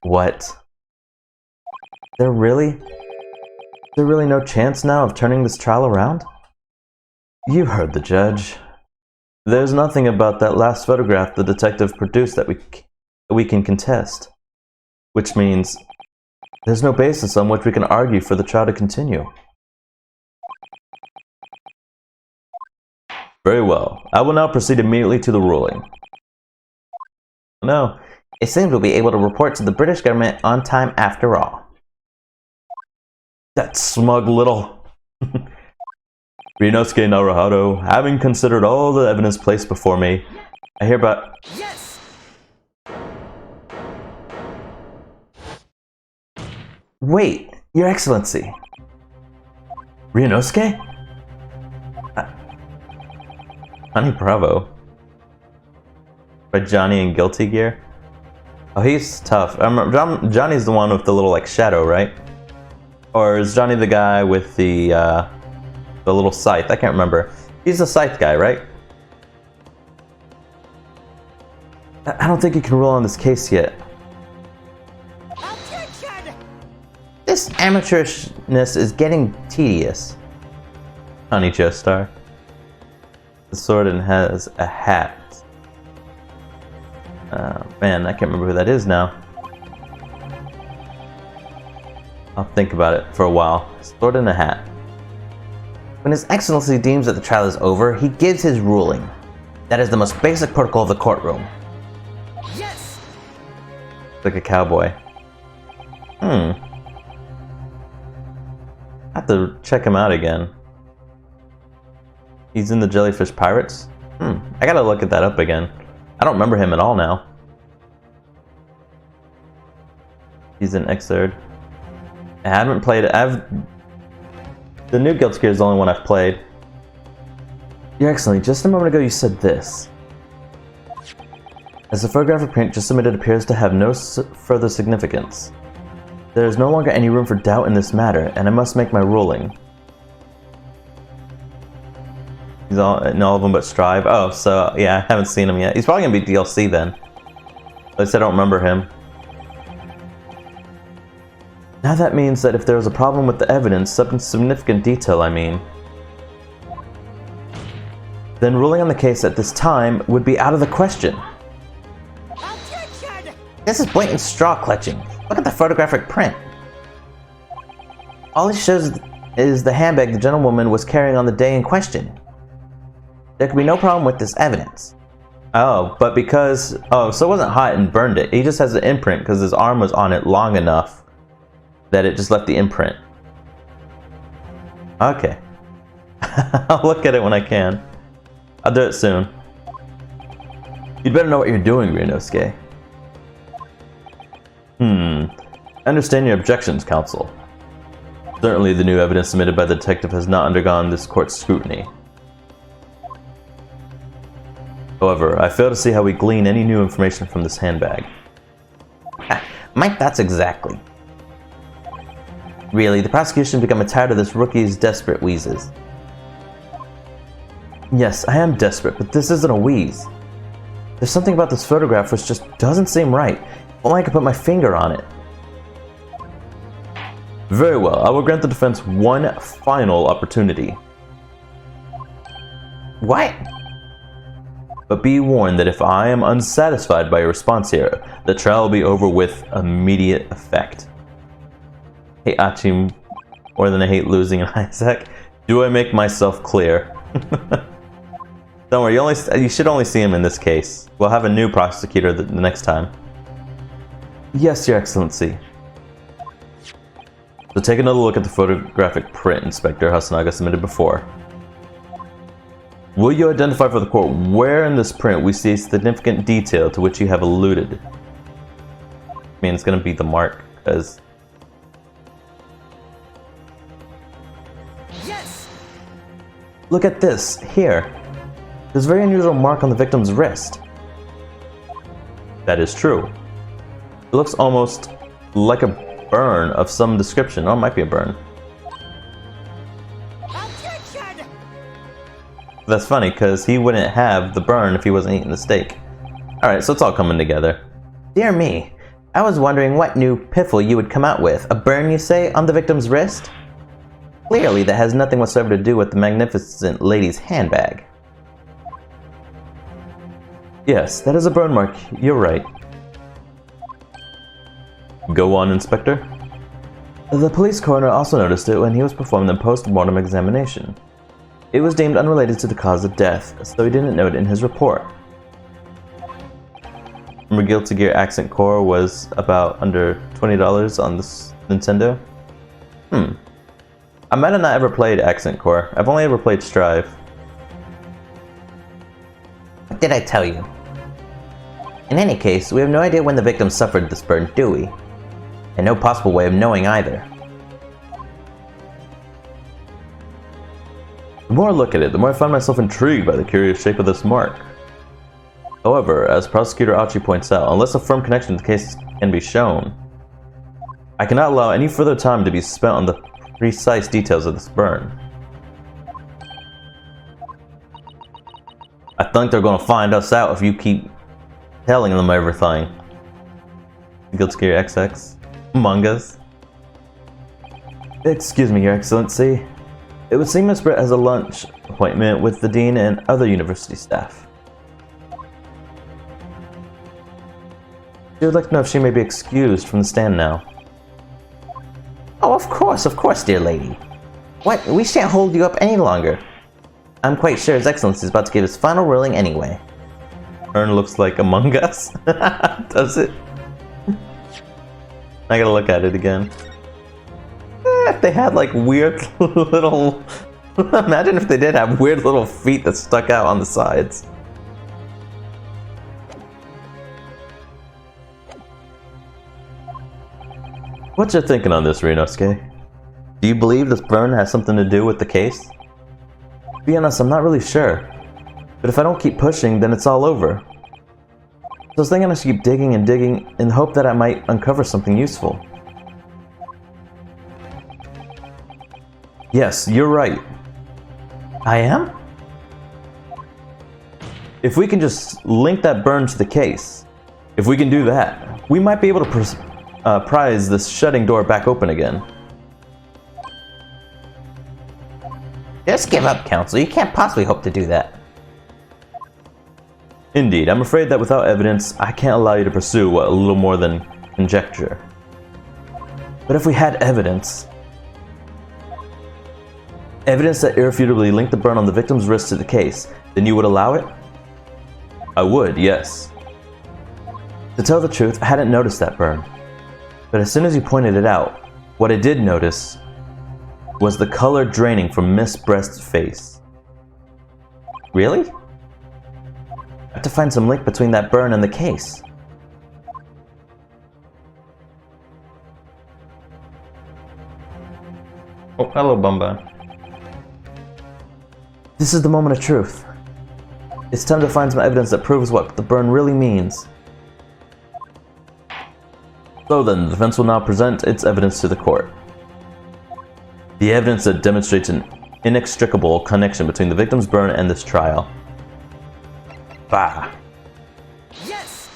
What? There really no chance now of turning this trial around? You heard the judge. There's nothing about that last photograph the detective produced that we can contest. Which means there's no basis on which we can argue for the trial to continue. Very well. I will now proceed immediately to the ruling. No, it seems we'll be able to report to the British government on time after all. That smug little... Ryunosuke Naruto, having considered all the evidence placed before me, I hereby... Yes! Wait, Your Excellency. Ryunosuke? Johnny Bravo. By Johnny in Guilty Gear? Oh, he's tough. I remember, Johnny's the one with the little, like, shadow, right? Or is Johnny the guy with the little scythe? I can't remember. He's the scythe guy, right? I don't think you can rule on this case yet. Objection! This amateurishness is getting tedious. Honey Joestar. The sword and has a hat. Man, I can't remember who that is now. I'll think about it for a while. Sword and a hat. When His Excellency deems that the trial is over, he gives his ruling. That is the most basic protocol of the courtroom. Like a cowboy. I have to check him out again. He's in the Jellyfish Pirates? I gotta look at that up again. I don't remember him at all now. He's in Xrd. I haven't played it. The new Guilty Gear is the only one I've played. Your Excellency, just a moment ago you said this. As the photographic print just submitted appears to have no further significance, there is no longer any room for doubt in this matter, and I must make my ruling. He's in all of them but Strive. Oh, so yeah, I haven't seen him yet. He's probably gonna be DLC then. At least I don't remember him. Now that means that if there was a problem with the evidence, some significant detail I mean, then ruling on the case at this time would be out of the question. Objection! This is blatant straw clutching. Look at the photographic print. All it shows is the handbag the gentlewoman was carrying on the day in question. There could be no problem with this evidence. Oh, but because... Oh, so it wasn't hot and burned it. He just has the imprint because his arm was on it long enough that it just left the imprint. Okay. I'll look at it when I can. I'll do it soon. You'd better know what you're doing, Ryunosuke. I understand your objections, Counsel. Certainly the new evidence submitted by the detective has not undergone this court's scrutiny. However, I fail to see how we glean any new information from this handbag. My thoughts exactly. Really, the prosecution become tired of this rookie's desperate wheezes. Yes, I am desperate, but this isn't a wheeze. There's something about this photograph which just doesn't seem right. Only I could put my finger on it. Very well, I will grant the defense one final opportunity. What? But be warned that if I am unsatisfied by your response here, the trial will be over with immediate effect. I hate Achi more than I hate losing in Isaac. Do I make myself clear? Don't worry, you should only see him in this case. We'll have a new prosecutor the next time. Yes, Your Excellency. So take another look at the photographic print Inspector Hasanaga submitted before. Will you identify for the court where in this print we see significant detail to which you have alluded? I mean, it's going to be the mark, because... Yes! Look at this, here. There's a very unusual mark on the victim's wrist. That is true. It looks almost like a burn of some description. Oh, it might be a burn. Objection! That's funny, because he wouldn't have the burn if he wasn't eating the steak. Alright, so it's all coming together. Dear me, I was wondering what new piffle you would come out with. A burn, you say, on the victim's wrist? Clearly, that has nothing whatsoever to do with the magnificent lady's handbag. Yes, that is a burn mark. You're right. Go on, Inspector. The police coroner also noticed it when he was performing the post-mortem examination. It was deemed unrelated to the cause of death, so he didn't note it in his report. Remember Guilty Gear Accent Core was about under $20 on this Nintendo? I might have not ever played Accent Core. I've only ever played Strive. What did I tell you? In any case, we have no idea when the victim suffered this burn, do we? And no possible way of knowing either. The more I look at it, the more I find myself intrigued by the curious shape of this mark. However, as Prosecutor Achi points out, unless a firm connection to the case can be shown, I cannot allow any further time to be spent on the precise details of this burn. I think they're gonna find us out if you keep telling them everything. Guilty Gear XX. Among Us. Excuse me, Your Excellency. It would seem Miss Brett has a lunch appointment with the Dean and other university staff. She would like to know if she may be excused from the stand now. Oh, of course, dear lady. What? We shan't hold you up any longer. I'm quite sure His Excellency is about to give his final ruling anyway. Ern looks like Among Us. Does it? I gotta look at it again. If they had like weird little... Imagine if they did have weird little feet that stuck out on the sides. What you thinking on this, Ryunosuke? Do you believe this burn has something to do with the case? To be honest, I'm not really sure. But if I don't keep pushing, then it's all over. So I was thinking I should keep digging and digging in the hope that I might uncover something useful. Yes, you're right. I am? If we can just link that burn to the case, if we can do that, we might be able to prise this shutting door back open again. Just give up, Counsel. You can't possibly hope to do that. Indeed, I'm afraid that without evidence, I can't allow you to pursue what a little more than conjecture. But if we had evidence that irrefutably linked the burn on the victim's wrist to the case, then you would allow it? I would, yes. To tell the truth, I hadn't noticed that burn. But as soon as you pointed it out, what I did notice was the color draining from Miss Breast's face. Really? I have to find some link between that burn and the case. Oh, hello, Bumba. This is the moment of truth. It's time to find some evidence that proves what the burn really means. So then, the defense will now present its evidence to the court. The evidence that demonstrates an inextricable connection between the victim's burn and this trial. Bah. Yes!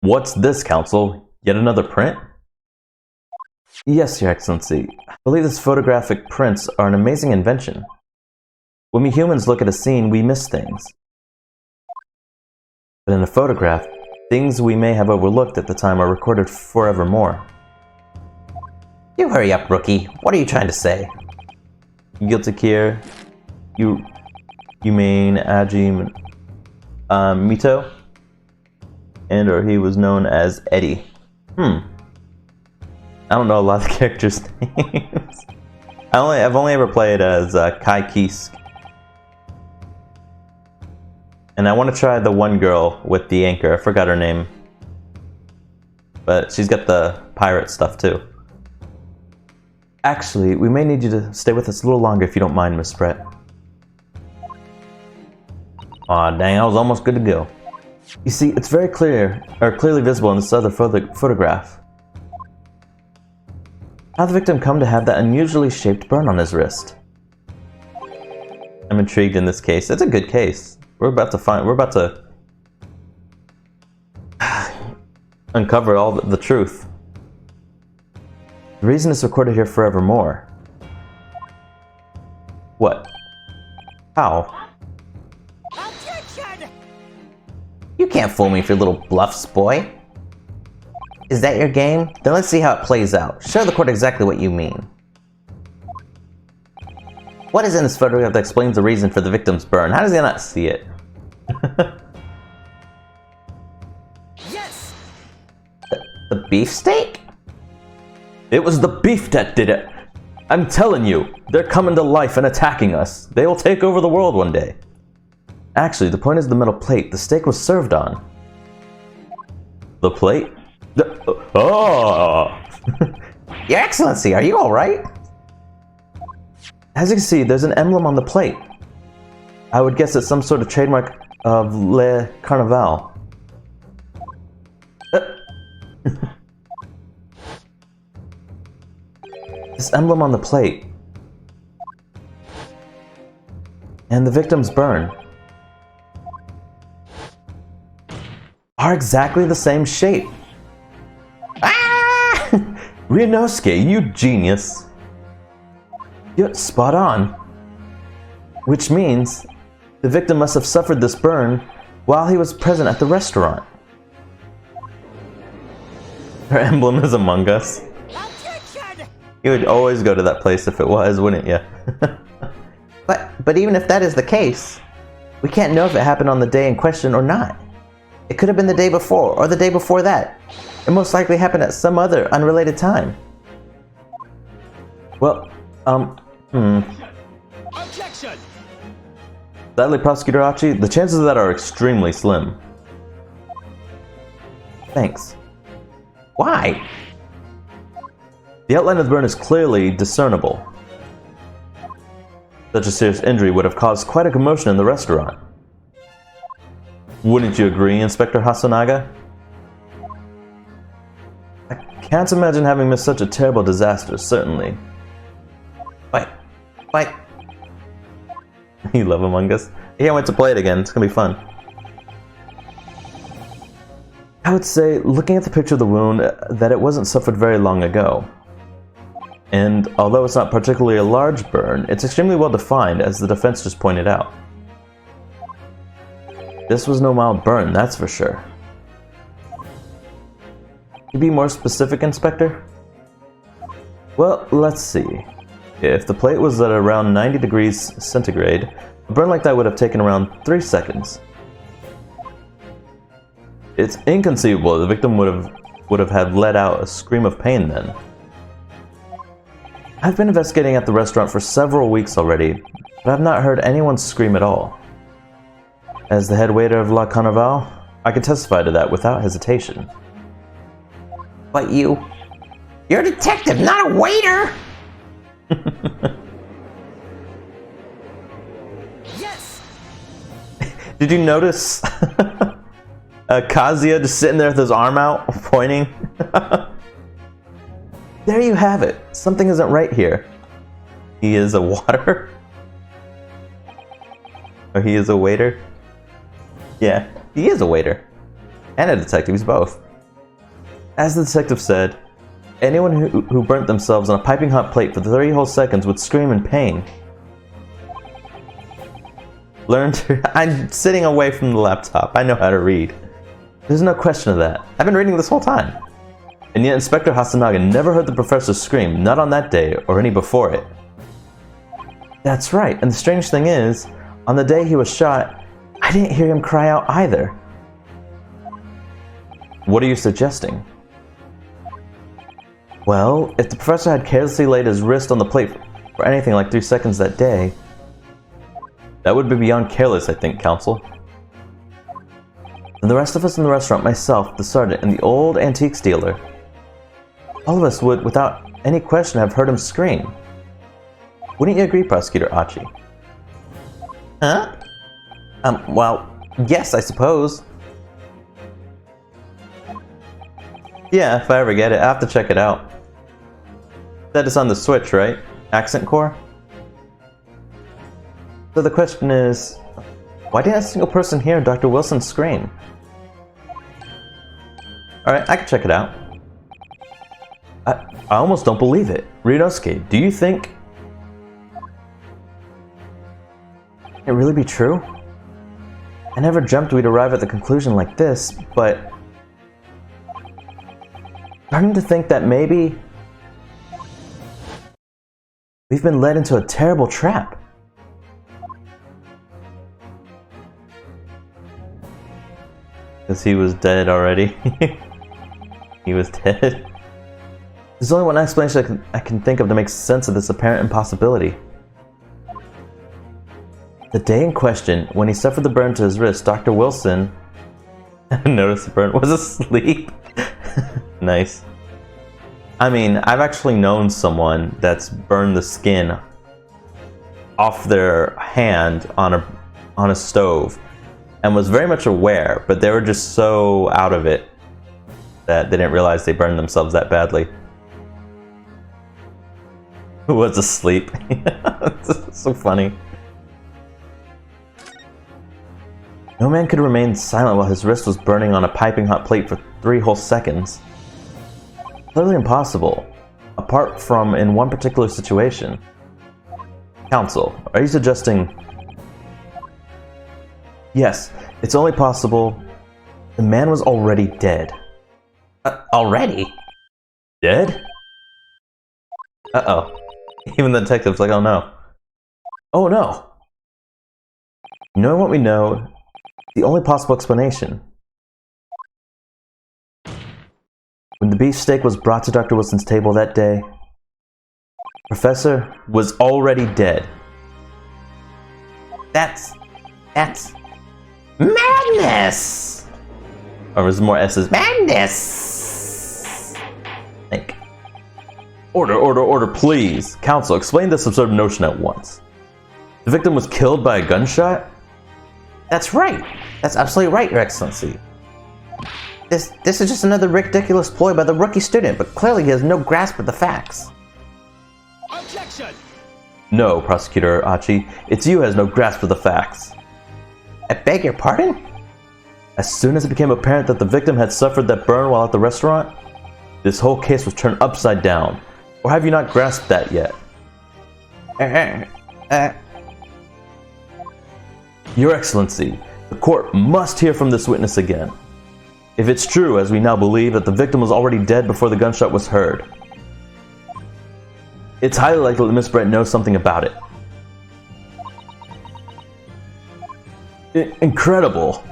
What's this, Counsel? Yet another print? Yes, Your Excellency. I believe these photographic prints are an amazing invention. When we humans look at a scene, we miss things. But in a photograph, things we may have overlooked at the time are recorded forevermore. You hurry up, rookie. What are you trying to say? Guilty Kier, you mean Aji Mito? And or he was known as Eddie. I don't know a lot of the characters' names. I've only ever played as Kai Kisk. And I want to try the one girl with the anchor. I forgot her name. But she's got the pirate stuff too. Actually, we may need you to stay with us a little longer if you don't mind, Miss Brett. Aw, dang, I was almost good to go. You see, it's very clearly visible in this other photograph. How did the victim come to have that unusually shaped burn on his wrist? I'm intrigued in this case. It's a good case. We're about to uncover all the truth. The reason it's recorded here forevermore. What? How? Objection! You can't fool me with your little bluffs, boy. Is that your game? Then let's see how it plays out. Show the court exactly what you mean. What is in this photograph that explains the reason for the victim's burn? How does he not see it? Yes! The beefsteak? It was the beef that did it! I'm telling you, they're coming to life and attacking us. They will take over the world one day. Actually, the point is the metal plate the steak was served on. The plate? Oh! Your Excellency, are you alright? As you can see, there's an emblem on the plate. I would guess it's some sort of trademark of Le Carnaval. This emblem on the plate and the victim's burn are exactly the same shape. Ah! Ryunosuke, you genius. You're spot on. Which means the victim must have suffered this burn while he was present at the restaurant. Her emblem is Among Us. Objection! You would always go to that place if it was, wouldn't you? But even if that is the case, we can't know if it happened on the day in question or not. It could have been the day before, or the day before that. It most likely happened at some other unrelated time. Well, Objection! Sadly, Prosecutor Achi, the chances of that are extremely slim. Thanks. Why? The outline of the burn is clearly discernible. Such a serious injury would have caused quite a commotion in the restaurant. Wouldn't you agree, Inspector Hasanaga? I can't imagine having missed such a terrible disaster, certainly. Fight. Fight. You love Among Us? Yeah, I went to play it again. It's gonna be fun. I would say, looking at the picture of the wound, that it wasn't suffered very long ago. And although it's not particularly a large burn, it's extremely well defined, as the defense just pointed out. This was no mild burn, that's for sure. Can you be more specific, Inspector? Well, let's see. If the plate was at around 90 degrees centigrade, a burn like that would have taken around 3 seconds. It's inconceivable the victim would have had let out a scream of pain then. I've been investigating at the restaurant for several weeks already, but I've not heard anyone scream at all. As the head waiter of La Carnival, I can testify to that without hesitation. But you're a detective, not a waiter! Yes! Did you notice Kazuya just sitting there with his arm out, pointing? There you have it. Something isn't right here. He is a water? Or he is a waiter? Yeah, he is a waiter. And a detective, he's both. As the detective said, anyone who burnt themselves on a piping hot plate for 30 whole seconds would scream in pain. I'm sitting away from the laptop. I know how to read. There's no question of that. I've been reading this whole time. And yet Inspector Hasanaga never heard the professor scream, not on that day or any before it. That's right, and the strange thing is, on the day he was shot, I didn't hear him cry out either. What are you suggesting? Well, if the professor had carelessly laid his wrist on the plate for anything like 3 seconds that day, that would be beyond careless, I think, Counsel. And the rest of us in the restaurant, myself, the sergeant, and the old antiques dealer, all of us would, without any question, have heard him scream. Wouldn't you agree, Prosecutor Achi? Huh? Well, yes, I suppose. Yeah, if I ever get it, I'll have to check it out. That is on the Switch, right? Accent Core? So the question is, why didn't a single person hear Dr. Wilson scream? Alright, I can check it out. I almost don't believe it. Ryunosuke, do you think it really be true? I never dreamt we'd arrive at the conclusion like this, but starting to think that maybe we've been led into a terrible trap. Because he was dead already. He was dead. There's only one explanation I can think of to make sense of this apparent impossibility. The day in question, when he suffered the burn to his wrist, Dr. Wilson, notice the burn, was asleep. Nice. I mean, I've actually known someone that's burned the skin off their hand on a stove and was very much aware, but they were just so out of it that they didn't realize they burned themselves that badly. Who was asleep? It's so funny. No man could remain silent while his wrist was burning on a piping hot plate for 3 whole seconds. Clearly impossible, apart from in one particular situation. Counsel, are you suggesting... Yes, it's only possible the man was already dead. Already? Dead? Uh-oh. Even the detective's like, oh no. Oh no! You know what we know? The only possible explanation. When the beefsteak was brought to Dr. Wilson's table that day, Professor was already dead. That's madness! Or was more S's? Madness! Like, order, please. Counsel, explain this absurd notion at once. The victim was killed by a gunshot? That's right. That's absolutely right, Your Excellency. This is just another ridiculous ploy by the rookie student, but clearly he has no grasp of the facts. Objection! No, Prosecutor Achi, it's you who has no grasp of the facts. I beg your pardon? As soon as it became apparent that the victim had suffered that burn while at the restaurant, this whole case was turned upside down. Or have you not grasped that yet? Your Excellency, the court must hear from this witness again. If it's true, as we now believe, that the victim was already dead before the gunshot was heard, it's highly likely that Miss Brett knows something about it. Incredible!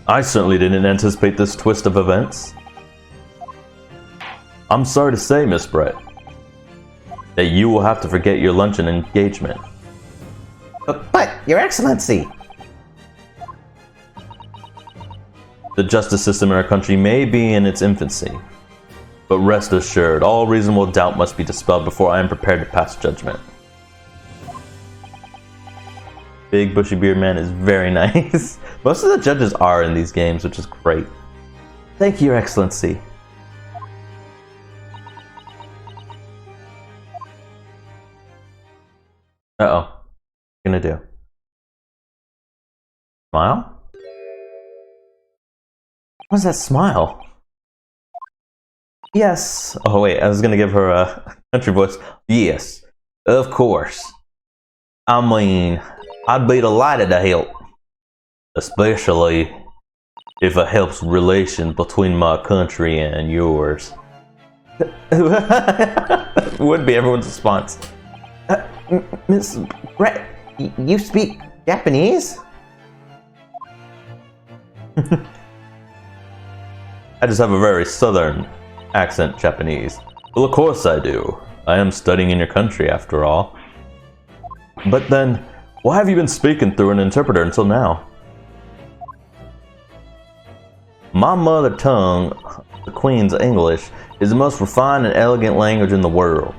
I certainly didn't anticipate this twist of events. I'm sorry to say, Miss Brett, that you will have to forget your luncheon engagement. But, Your Excellency! The justice system in our country may be in its infancy, but rest assured, all reasonable doubt must be dispelled before I am prepared to pass judgment. Big bushy beard man is very nice. Most of the judges are in these games, which is great. Thank you, Your Excellency. Uh-oh. What are you gonna do? Smile? What's that smile? Yes. Oh wait, I was gonna give her a country voice. Yes, of course. I mean, I'd be delighted to help. Especially if it helps relations between my country and yours. Would be everyone's response. Miss Brett, you speak Japanese? I just have a very southern accent, Japanese. Well, of course I do. I am studying in your country, after all. But then, why have you been speaking through an interpreter until now? My mother tongue, the Queen's English, is the most refined and elegant language in the world.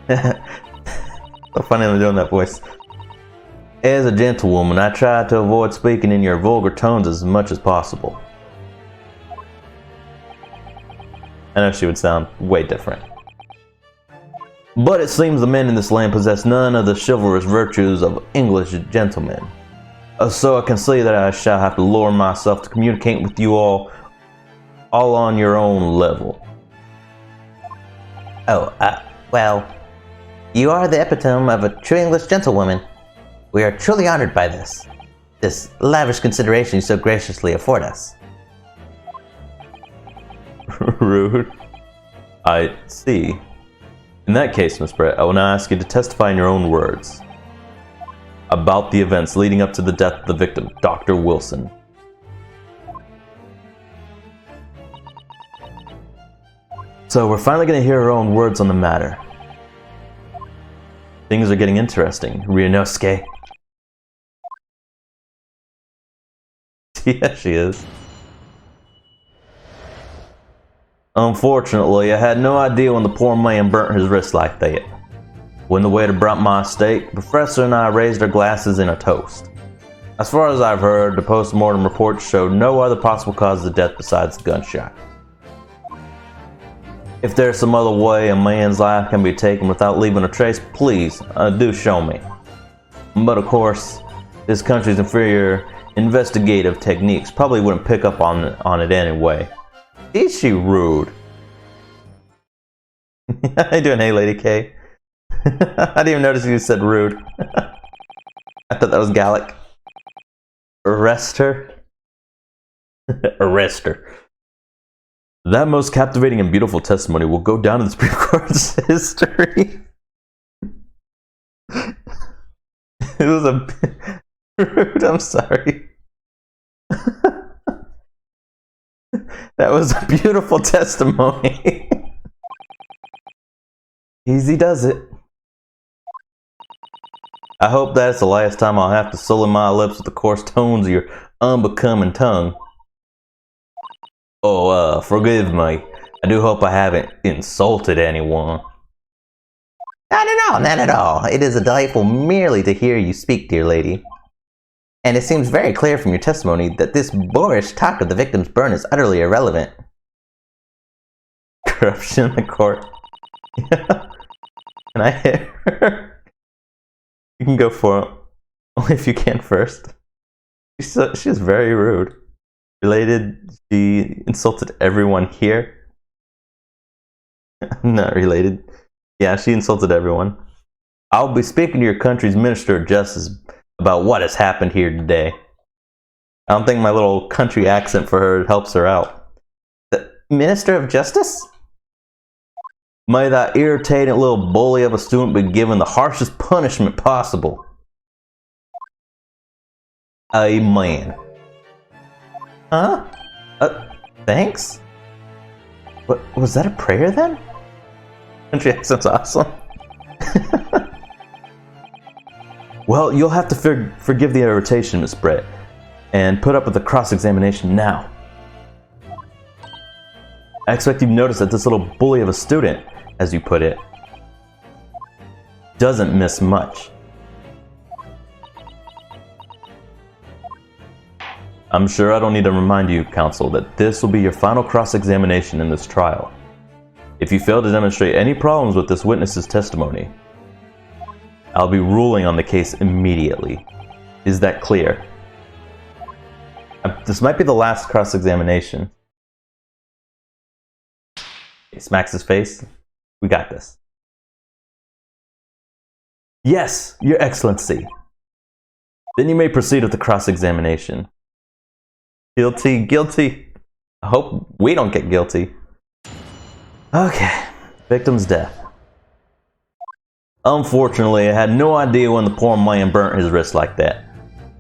So funny I'm doing that voice. As a gentlewoman, I try to avoid speaking in your vulgar tones as much as possible. I know she would sound way different. But it seems the men in this land possess none of the chivalrous virtues of English gentlemen. So I can see that I shall have to lower myself to communicate with you all on your own level. Oh, well, you are the epitome of a true English gentlewoman. We are truly honored by this lavish consideration you so graciously afford us. Rude. I see. In that case, Miss Brett, I will now ask you to testify in your own words about the events leading up to the death of the victim, Dr. Wilson. So we're finally going to hear her own words on the matter. Things are getting interesting, Ryunosuke. Yeah, she is. Unfortunately, I had no idea when the poor man burnt his wrist like that. When the waiter brought my steak, the professor and I raised our glasses in a toast. As far as I've heard, the post-mortem reports showed no other possible cause of death besides the gunshot. If there's some other way a man's life can be taken without leaving a trace, please, do show me. But of course, this country's inferior investigative techniques probably wouldn't pick up on it anyway. Is she rude? How you doing, hey Lady K? I didn't even notice you said rude. I thought that was Gallic. Arrest her? Arrest her. That most captivating and beautiful testimony will go down in the Supreme Court's history. It was a bit rude, I'm sorry. That was a beautiful testimony. Easy does it. I hope that's the last time I'll have to sully my lips with the coarse tones of your unbecoming tongue. Oh, forgive me. I do hope I haven't insulted anyone. Not at all, not at all. It is a delightful merely to hear you speak, dear lady. And it seems very clear from your testimony that this boorish talk of the victim's burn is utterly irrelevant. Corruption in the court. Can I hit her? You can go for it. Only if you can first. She's very rude. Related, she insulted everyone here. Not related. Yeah, she insulted everyone. I'll be speaking to your country's Minister of Justice about what has happened here today. I don't think my little country accent for her helps her out. The Minister of Justice? May that irritating little bully of a student be given the harshest punishment possible. Amen. Huh? Thanks? What, was that a prayer then? Country accent's awesome. Well, you'll have to forgive the irritation, Miss Brett, and put up with the cross-examination now. I expect you've noticed that this little bully of a student, as you put it, doesn't miss much. I'm sure I don't need to remind you, counsel, that this will be your final cross-examination in this trial. If you fail to demonstrate any problems with this witness's testimony, I'll be ruling on the case immediately. Is that clear? This might be the last cross-examination. He smacks his face. We got this. Yes, Your Excellency. Then you may proceed with the cross-examination. Guilty, guilty. I hope we don't get guilty. Okay, victim's death. Unfortunately, I had no idea when the poor man burnt his wrist like that.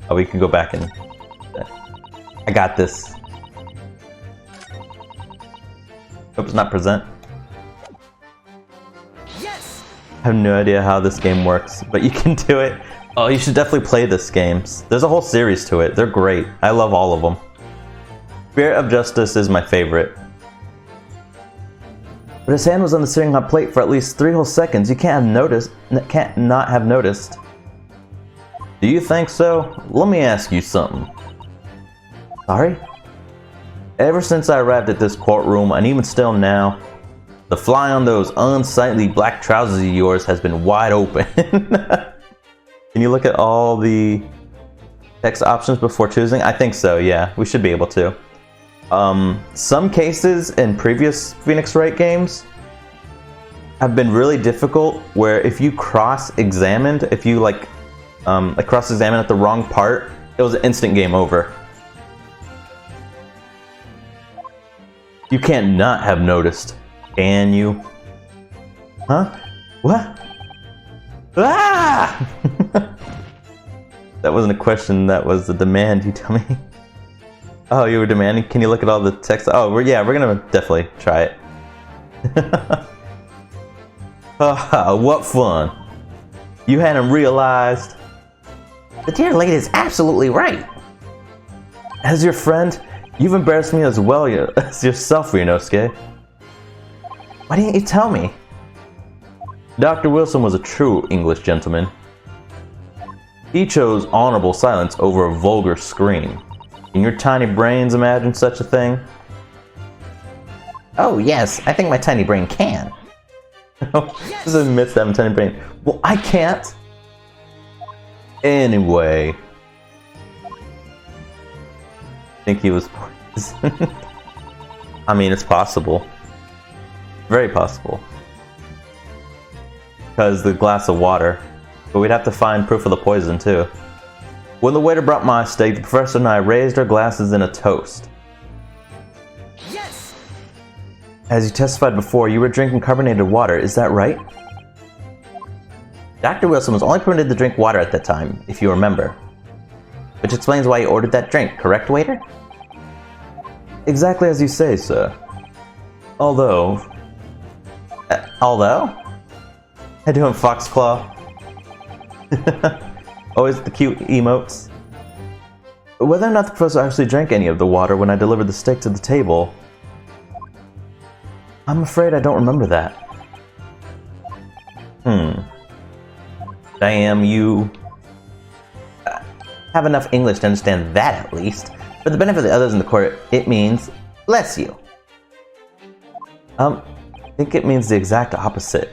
Oh, we can go back and... I got this. Hope it's not present. Yes! I have no idea how this game works, but you can do it. Oh, you should definitely play this game. There's a whole series to it. They're great. I love all of them. Spirit of Justice is my favorite. But his hand was on the steering hot plate for at least 3 whole seconds. You can't not have noticed. Do you think so? Let me ask you something. Sorry? Ever since I arrived at this courtroom, and even still now, the fly on those unsightly black trousers of yours has been wide open. Can you look at all the text options before choosing? I think so, yeah. We should be able to. Some cases in previous Phoenix Wright games have been really difficult, where if you cross-examined, if you cross-examine at the wrong part, it was an instant game over. You can't not have noticed, can you? Huh? What? Ah! That wasn't a question, that was a demand, you tell me. Oh, you were demanding? Can you look at all the text? Oh, we're gonna definitely try it. What fun. You hadn't realized. The dear lady is absolutely right. As your friend, you've embarrassed me as well as yourself, Ryunosuke. Why didn't you tell me? Dr. Wilson was a true English gentleman. He chose honorable silence over a vulgar scream. Can your tiny brains imagine such a thing? Oh yes, I think my tiny brain can. Just admits to having a tiny brain. Well, I can't. Anyway. I think he was poisoned. I mean, it's possible. Very possible. Because the glass of water. But we'd have to find proof of the poison, too. When the waiter brought my steak, the professor and I raised our glasses in a toast. Yes! As you testified before, you were drinking carbonated water, is that right? Dr. Wilson was only permitted to drink water at that time, if you remember. Which explains why he ordered that drink, correct, waiter? Exactly as you say, sir. Although... Although? I doing Foxclaw? Always the cute emotes. Whether or not the professor actually drank any of the water when I delivered the steak to the table, I'm afraid I don't remember that. Damn, you have enough English to understand that at least. For the benefit of the others in the court, it means, bless you. I think it means the exact opposite.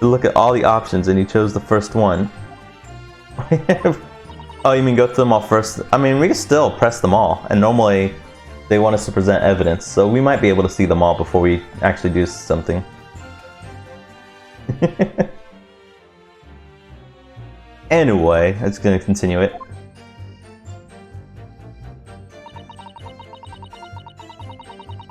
Look at all the options and you chose the first one. Oh, you mean go through them all first? I mean, we can still press them all, and normally they want us to present evidence, so we might be able to see them all before we actually do something. Anyway, it's going to continue it.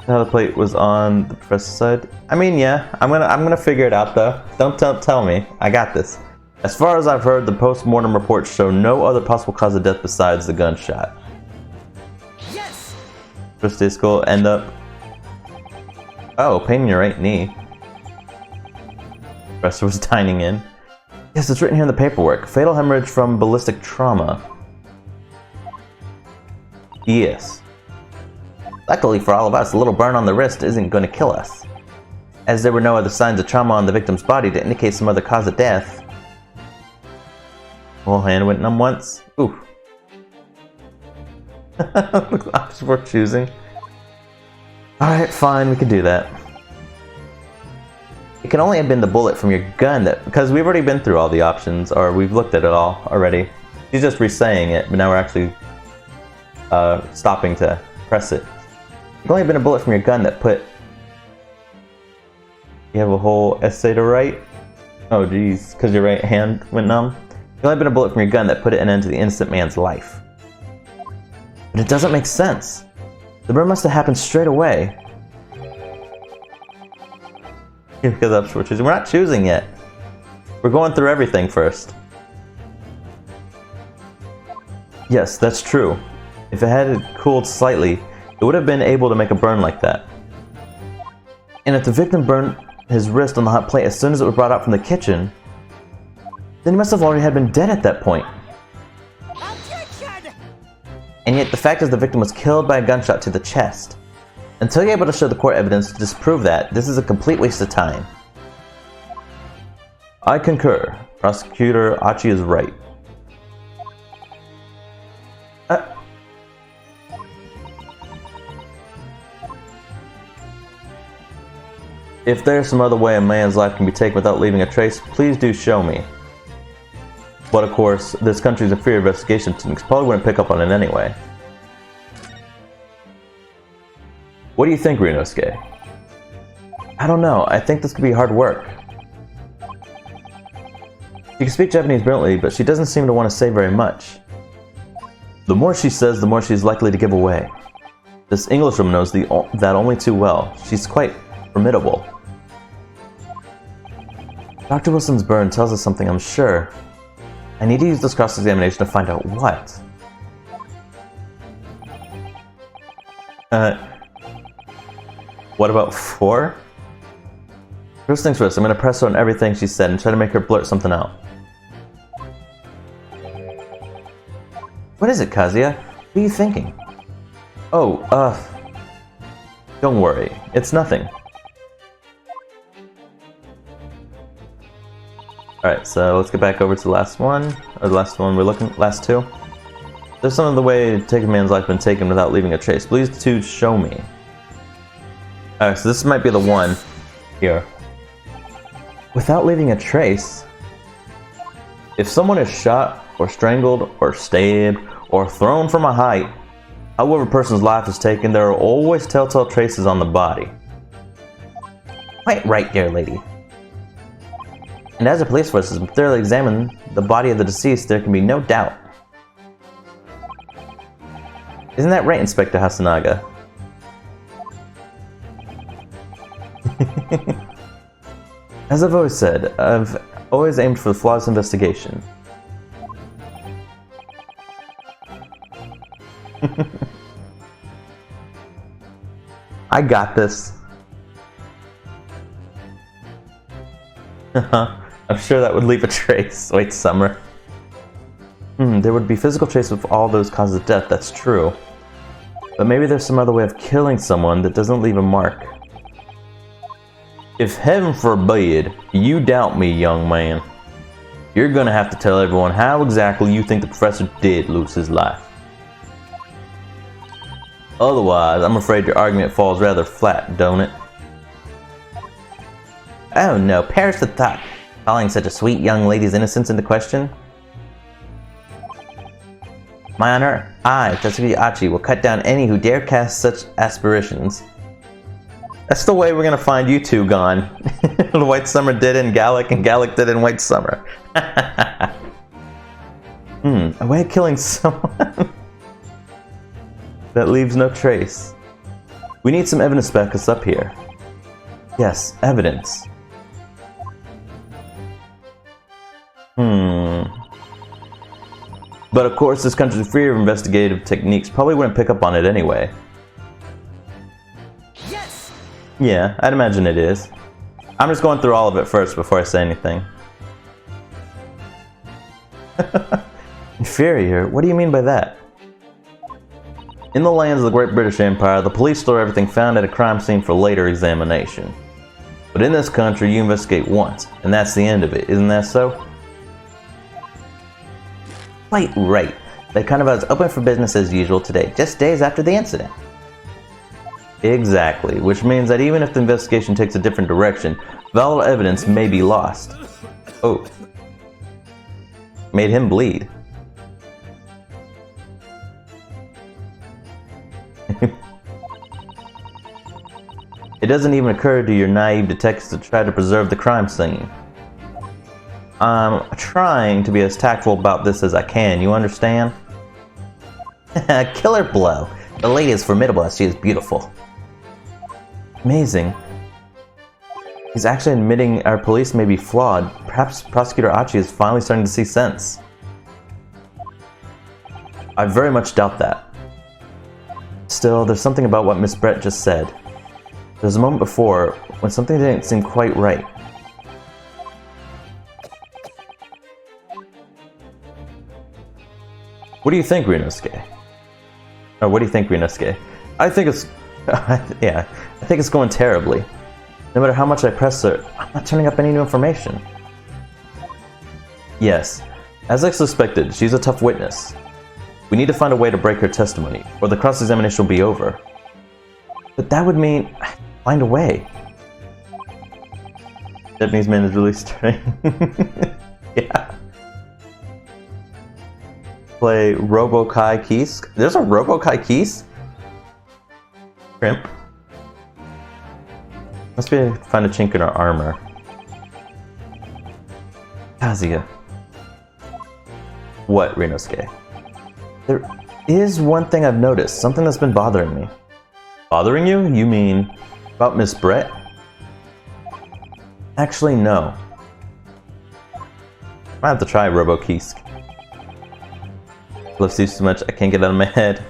Now the plate was on the professor's side. I mean, yeah, I'm gonna figure it out though. Don't tell me. I got this. As far as I've heard, the post-mortem reports show no other possible cause of death besides the gunshot. Yes! First day school end up. Oh, pain in your right knee. Professor was dining in. Yes, it's written here in the paperwork. Fatal hemorrhage from ballistic trauma. Yes. Luckily for all of us, a little burn on the wrist isn't going to kill us. As there were no other signs of trauma on the victim's body to indicate some other cause of death. Whole hand went numb once. Oof. Options we're choosing. Alright, fine, we can do that. It can only have been the bullet from your gun that... Because we've already been through all the options, or we've looked at it all already. She's just re-saying it, but now we're actually stopping to press it. It can only have been a bullet from your gun that put... You have a whole essay to write? Oh geez, because your right hand went numb? It can only have been a bullet from your gun that put an end to the innocent man's life. But it doesn't make sense. The burn must have happened straight away. Because that's what we're choosing. We're not choosing yet. We're going through everything first. Yes, that's true. If it had cooled slightly, it would have been able to make a burn like that. And if the victim burned his wrist on the hot plate as soon as it was brought out from the kitchen, then he must have already had been dead at that point. Objection! And yet the fact is the victim was killed by a gunshot to the chest. Until you're able to show the court evidence to disprove that, this is a complete waste of time. I concur. Prosecutor Achi is right. If there's some other way a man's life can be taken without leaving a trace, please do show me. But of course, this country's inferior investigation techniques probably wouldn't pick up on it anyway. What do you think, Ryunosuke? I don't know. I think this could be hard work. She can speak Japanese brilliantly, but she doesn't seem to want to say very much. The more she says, the more she's likely to give away. This Englishwoman knows that only too well. She's quite formidable. Dr. Wilson's burn tells us something, I'm sure. I need to use this cross-examination to find out what. What about 4? First things first, I'm going to press her on everything she said and try to make her blurt something out. What is it, Kazuya? What are you thinking? Oh, don't worry. It's nothing. Alright, so let's get back over to the last one. Or the last one we're looking at, last 2. There's some of the way to take a man's life been taken without leaving a trace. Please to show me. Alright, so this might be the one here. Without leaving a trace? If someone is shot, or strangled, or stabbed, or thrown from a height, however a person's life is taken, there are always telltale traces on the body. Quite right, dear lady. And as the police force has thoroughly examined the body of the deceased, there can be no doubt. Isn't that right, Inspector Hasunaga? As I've always said, I've always aimed for the flawless investigation. I got this. I'm sure that would leave a trace. Wait, Summer. There would be physical trace of all those causes of death, that's true. But maybe there's some other way of killing someone that doesn't leave a mark. If heaven forbid you doubt me, young man, you're gonna have to tell everyone how exactly you think the professor did lose his life. Otherwise, I'm afraid your argument falls rather flat, don't it? Oh no, perish the thought. Calling such a sweet young lady's innocence into question? My honor, I, Tatsuki Achi, will cut down any who dare cast such aspirations. That's the way we're gonna find you two gone. White Summer did in Gallic, and Gallic did in White Summer. A way of killing someone that leaves no trace. We need some evidence to back us up here. Yes, evidence. But of course, this country's free of investigative techniques probably wouldn't pick up on it anyway. Yes! Yeah, I'd imagine it is. I'm just going through all of it first before I say anything. Inferior? What do you mean by that? In the lands of the Great British Empire, the police store everything found at a crime scene for later examination. But in this country, you investigate once, and that's the end of it, isn't that so? Quite right. They kind of was open for business as usual today, just days after the incident. Exactly, which means that even if the investigation takes a different direction, valuable evidence may be lost. Oh. Made him bleed. It doesn't even occur to your naive detectives to try to preserve the crime scene. I'm trying to be as tactful about this as I can, you understand? Killer blow. The lady is formidable as she is beautiful. Amazing. He's actually admitting our police may be flawed. Perhaps Prosecutor Achi is finally starting to see sense. I very much doubt that. Still, there's something about what Miss Brett just said. There's a moment before when something didn't seem quite right. What do you think, Rinosuke? Or what do you think, Rinosuke? I think it's... yeah, I think it's going terribly. No matter how much I press her, I'm not turning up any new information. Yes, as I suspected, she's a tough witness. We need to find a way to break her testimony, or the cross-examination will be over. But that would mean... find a way. Japanese man is really starting. Yeah. Play Robo-Kai Keys. There's a Robo-Kai Keys? Crimp. Must be able to find a chink in our armor. Kazuya. What, Rinosuke? There is one thing I've noticed. Something that's been bothering me. Bothering you? You mean about Miss Brett? Actually, no. I have to try Robo-Keisk. Love Steve so much I can't get it out of my head.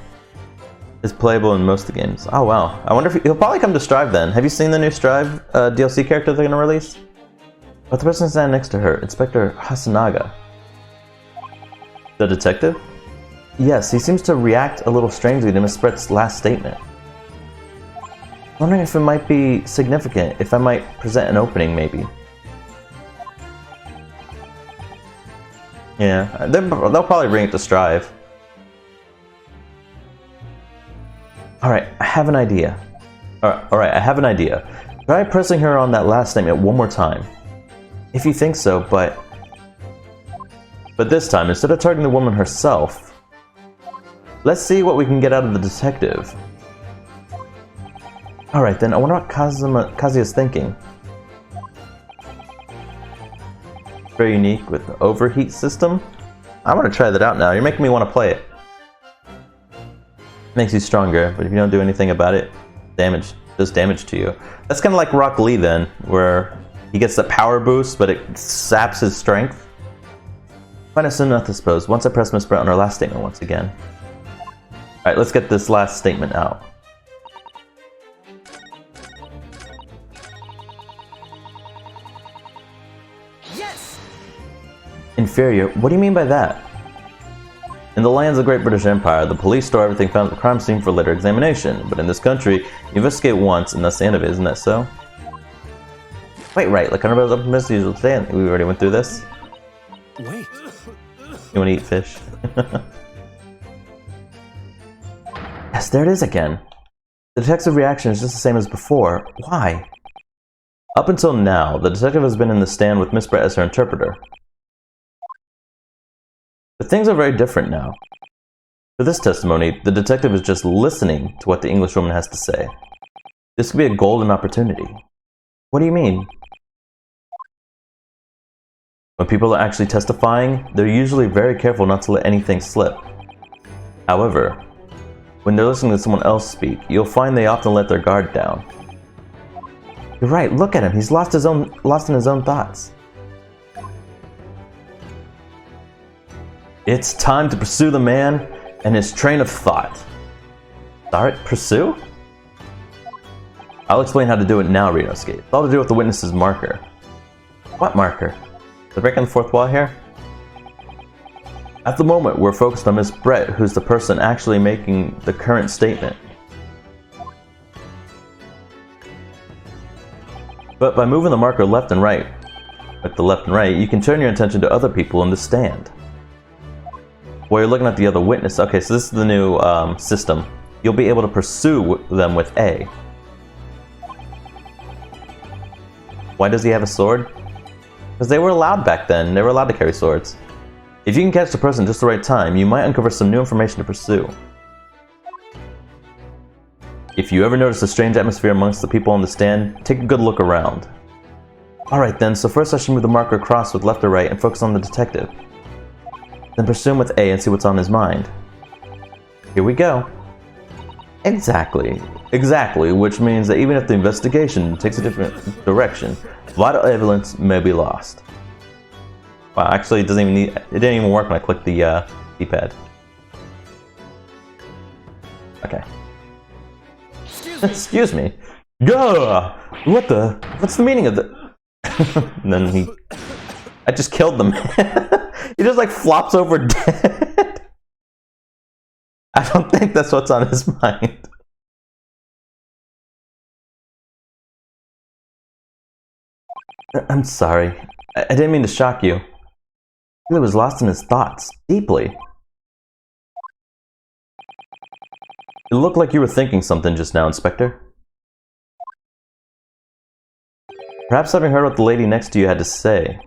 It's playable in most of the games. Oh wow. I wonder if he'll probably come to Strive then. Have you seen the new Strive DLC character they're gonna release? But the person standing next to her, Inspector Hasanaga. The detective? Yes, he seems to react a little strangely to Miss Brett's last statement. I'm wondering if it might be significant, if I might present an opening maybe. Yeah, they'll probably bring it to Strive. Alright, I have an idea. Alright, I have an idea. Try pressing her on that last statement one more time. If you think so, but this time, instead of targeting the woman herself, let's see what we can get out of the detective. Alright then, I wonder what Kazuya's thinking. Very unique with the overheat system. I want to try that out now. You're making me want to play it. Makes you stronger, but if you don't do anything about it, does damage to you. That's kind of like Rock Lee then, where he gets the power boost, but it saps his strength. Find it soon enough, I suppose. Once I press Miss Brett on her last statement once again. Alright, let's get this last statement out. Yes! Inferior? What do you mean by that? In the lands of the Great British Empire, the police store everything found at the crime scene for later examination. But in this country, you investigate once and that's the end of it, isn't that so? Wait, right, like under up to usual stand. We already went through this. Wait. You wanna eat fish? Yes, there it is again. The detective's reaction is just the same as before. Why? Up until now, the detective has been in the stand with Miss Brett as her interpreter. But things are very different now. For this testimony, the detective is just listening to what the Englishwoman has to say. This could be a golden opportunity. What do you mean? When people are actually testifying, they're usually very careful not to let anything slip. However, when they're listening to someone else speak, you'll find they often let their guard down. You're right, look at him, he's lost in his own thoughts. It's time to pursue the man and his train of thought. Alright, pursue? I'll explain how to do it now, Renoskate. It's all to do with the witness's marker. What marker? The break on the fourth wall here? At the moment, we're focused on Miss Brett, who's the person actually making the current statement. But by moving the marker left and right, like the left and right, you can turn your attention to other people in the stand. While you're looking at the other witness, okay, so this is the new system. You'll be able to pursue them with A. Why does he have a sword? Because they were allowed back then. They were allowed to carry swords. If you can catch the person just the right time, you might uncover some new information to pursue. If you ever notice a strange atmosphere amongst the people on the stand, take a good look around. Alright then, so first I should move the marker across with left or right and focus on the detective. Then pursue him with A and see what's on his mind. Here we go. Exactly, which means that even if the investigation takes a different direction, vital evidence may be lost. Wow, actually, it didn't even work when I clicked the D-pad. Okay. Excuse me. Duh! What's the meaning of the? And then I just killed the man. He just like flops over dead. I don't think that's what's on his mind. I'm sorry. I didn't mean to shock you. He was lost in his thoughts, deeply. It looked like you were thinking something just now, Inspector. Perhaps having heard what the lady next to you had to say.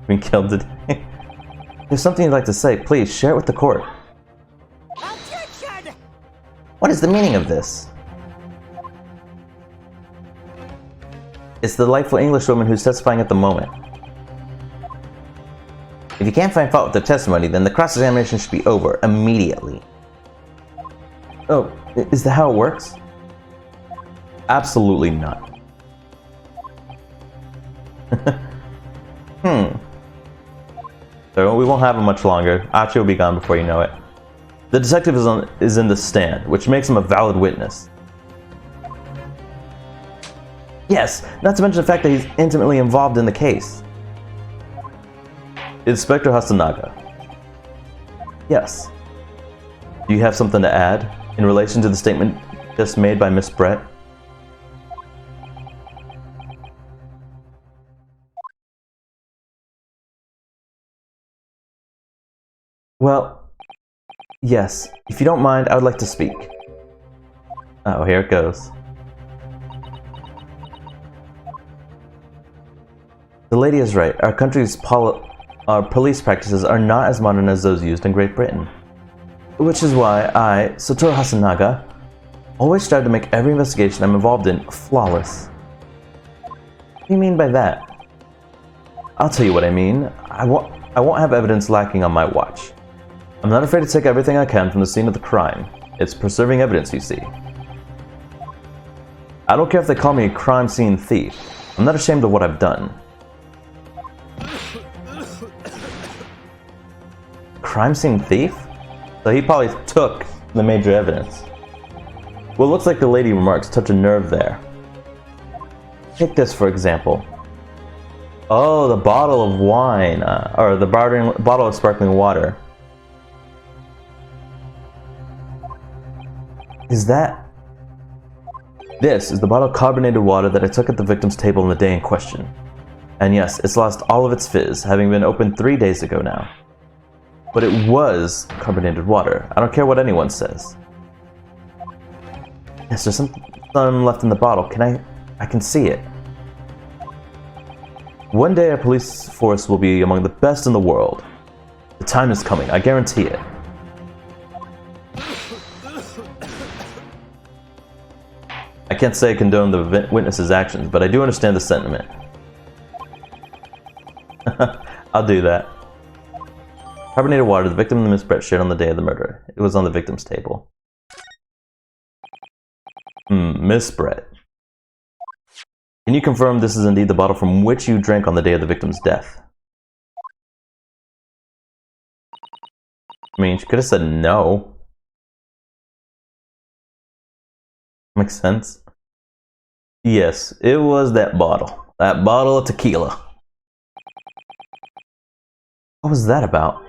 Been killed today. There's something you'd like to say. Please, share it with the court. Objection! What is the meaning of this? It's the delightful Englishwoman who's testifying at the moment. If you can't find fault with the testimony, then the cross-examination should be over immediately. Oh, is that how it works? Absolutely not. So we won't have him much longer. Achi will be gone before you know it. The detective is in the stand, which makes him a valid witness. Yes, not to mention the fact that he's intimately involved in the case. Inspector Hasanaga. Yes. Do you have something to add in relation to the statement just made by Miss Brett? Well, yes. If you don't mind, I would like to speak. Oh, here it goes. The lady is right. Our country's police practices are not as modern as those used in Great Britain. Which is why I, Satoru Hasanaga, always strive to make every investigation I'm involved in flawless. What do you mean by that? I'll tell you what I mean. I won't have evidence lacking on my watch. I'm not afraid to take everything I can from the scene of the crime. It's preserving evidence, you see. I don't care if they call me a crime scene thief. I'm not ashamed of what I've done. Crime scene thief? So he probably took the major evidence. Well, it looks like the lady remarks touch a nerve there. Take this for example. Oh, the bottle of wine, or the bottle of sparkling water. Is that... This is the bottle of carbonated water that I took at the victim's table on the day in question. And yes, it's lost all of its fizz, having been opened 3 days ago now. But it was carbonated water. I don't care what anyone says. Yes, there's some left in the bottle. I can see it. One day our police force will be among the best in the world. The time is coming, I guarantee it. I can't say I condone the witness's actions, but I do understand the sentiment. I'll do that. Carbonated water, the victim and Miss Brett shared on the day of the murder. It was on the victim's table. Miss Brett. Can you confirm this is indeed the bottle from which you drank on the day of the victim's death? I mean, she could have said no. Makes sense. Yes, it was that bottle. That bottle of tequila. What was that about?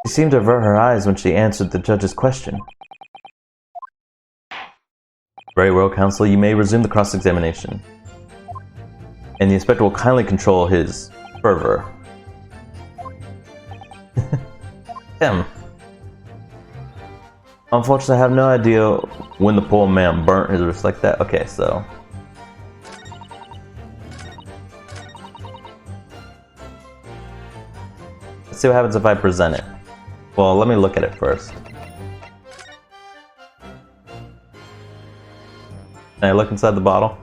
She seemed to avert her eyes when she answered the judge's question. Very well, counsel. You may resume the cross-examination. And the inspector will kindly control his fervor. Unfortunately, I have no idea when the poor man burnt his wrist like that. Okay, so... Let's see what happens if I present it. Well, let me look at it first. Can I look inside the bottle?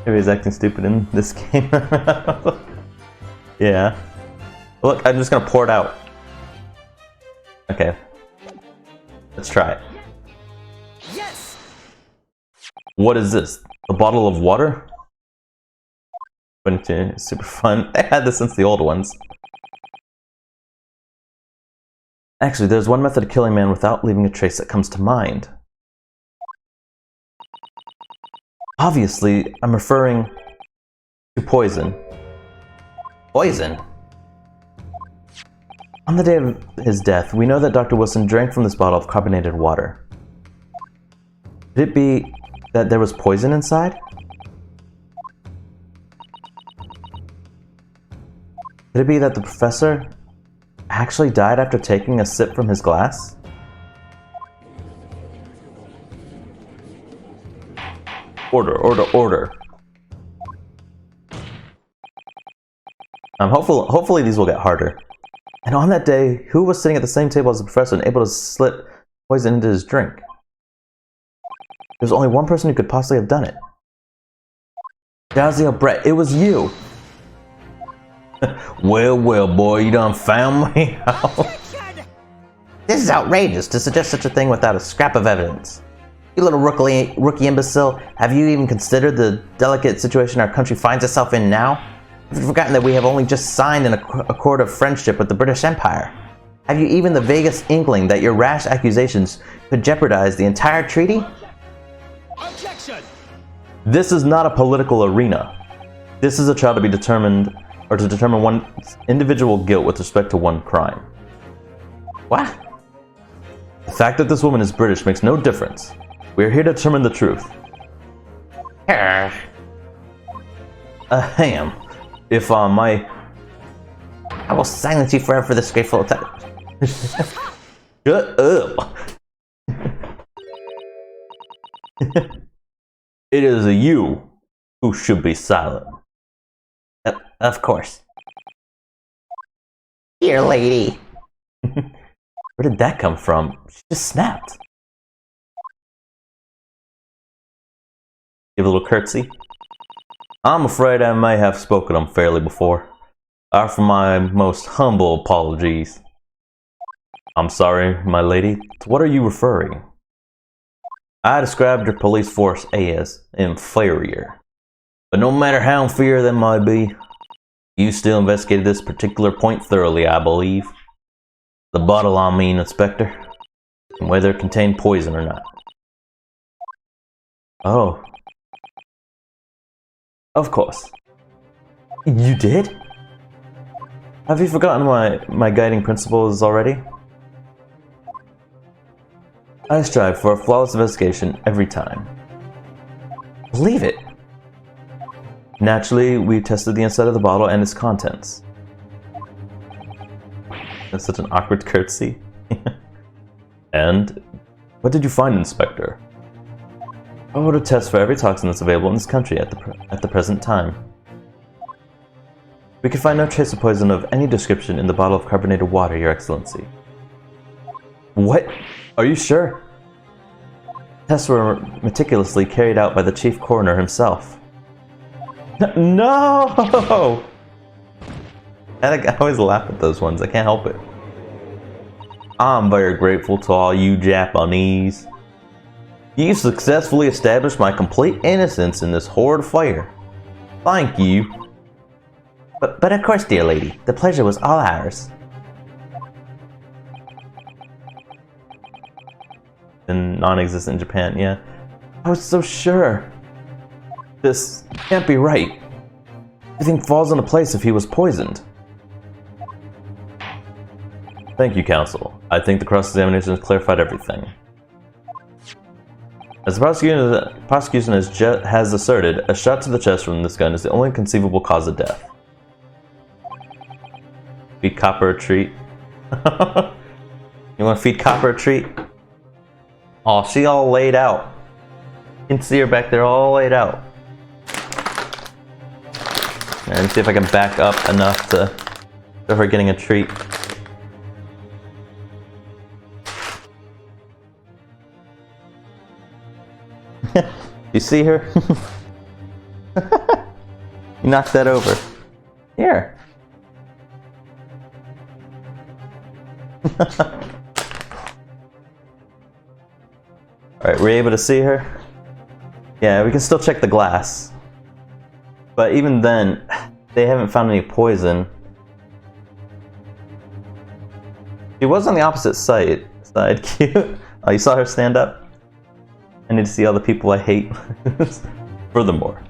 Maybe he's acting stupid in this game. Yeah. Look, I'm just gonna pour it out. Okay. Let's try it. Yes! What is this? A bottle of water? Super fun. I had this since the old ones. Actually, there's one method of killing a man without leaving a trace that comes to mind. Obviously, I'm referring to poison. Poison? On the day of his death, we know that Dr. Wilson drank from this bottle of carbonated water. Could it be that there was poison inside? Could it be that the professor actually died after taking a sip from his glass? Order, order, order. Hopefully these will get harder. And on that day, who was sitting at the same table as the professor and able to slip poison into his drink? There's only one person who could possibly have done it. Dazio Brett, it was you! Well, boy, you done found me out. This is outrageous to suggest such a thing without a scrap of evidence. You little rookie imbecile, have you even considered the delicate situation our country finds itself in now? Have you forgotten that we have only just signed an accord of friendship with the British Empire? Have you even the vaguest inkling that your rash accusations could jeopardize the entire treaty? Objection! This is not a political arena. This is a trial to be determined, or to determine one's individual guilt with respect to one crime. What? The fact that this woman is British makes no difference. We are here to determine the truth. Ahem. If I will silence you forever for this grateful attack. Shut up! It is you who should be silent. Of course. Here, lady. Where did that come from? She just snapped. Give a little curtsy. I'm afraid I may have spoken unfairly before. I offer my most humble apologies. I'm sorry, my lady. To what are you referring? I described your police force as inferior. But no matter how inferior that might be, you still investigated this particular point thoroughly, I believe. The bottle, I mean, Inspector. And whether it contained poison or not. Oh. Of course. You did? Have you forgotten my guiding principles already? I strive for a flawless investigation every time. Believe it! Naturally, we tested the inside of the bottle and its contents. That's such an awkward curtsy. And? What did you find, Inspector? I would a test for every toxin that's available in this country at the present time. We could find no trace of poison of any description in the bottle of carbonated water, Your Excellency. What? Are you sure? Tests were meticulously carried out by the chief coroner himself. No! I always laugh at those ones, I can't help it. I'm very grateful to all you Japanese. You successfully established my complete innocence in this horrid fire. Thank you. But of course, dear lady, the pleasure was all ours. In non-existent Japan, yeah. I was so sure. This can't be right. Everything falls into place if he was poisoned. Thank you, Counsel. I think the cross-examination has clarified everything. As the prosecution has asserted, a shot to the chest from this gun is the only conceivable cause of death. Feed Copper a treat. You want to feed Copper a treat? Oh, she all laid out. You can see her back there all laid out. And see if I can back up enough to show her getting a treat. You see her? You knocked that over. Here. Alright, we're able to see her? Yeah, we can still check the glass. But even then, they haven't found any poison. She was on the opposite side. Cute. Oh, you saw her stand up? I need to see all the people I hate. Furthermore,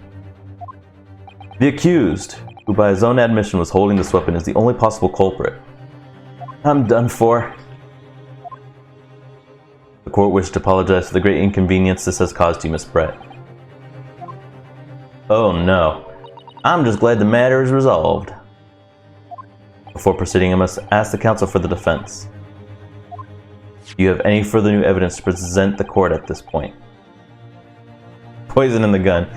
the accused, who by his own admission was holding this weapon, is the only possible culprit. I'm done for. The court wished to apologize for the great inconvenience this has caused you, Miss Brett. Oh no. I'm just glad the matter is resolved. Before proceeding, I must ask the counsel for the defense. Do you have any further new evidence to present the court at this point? Poison in the gun.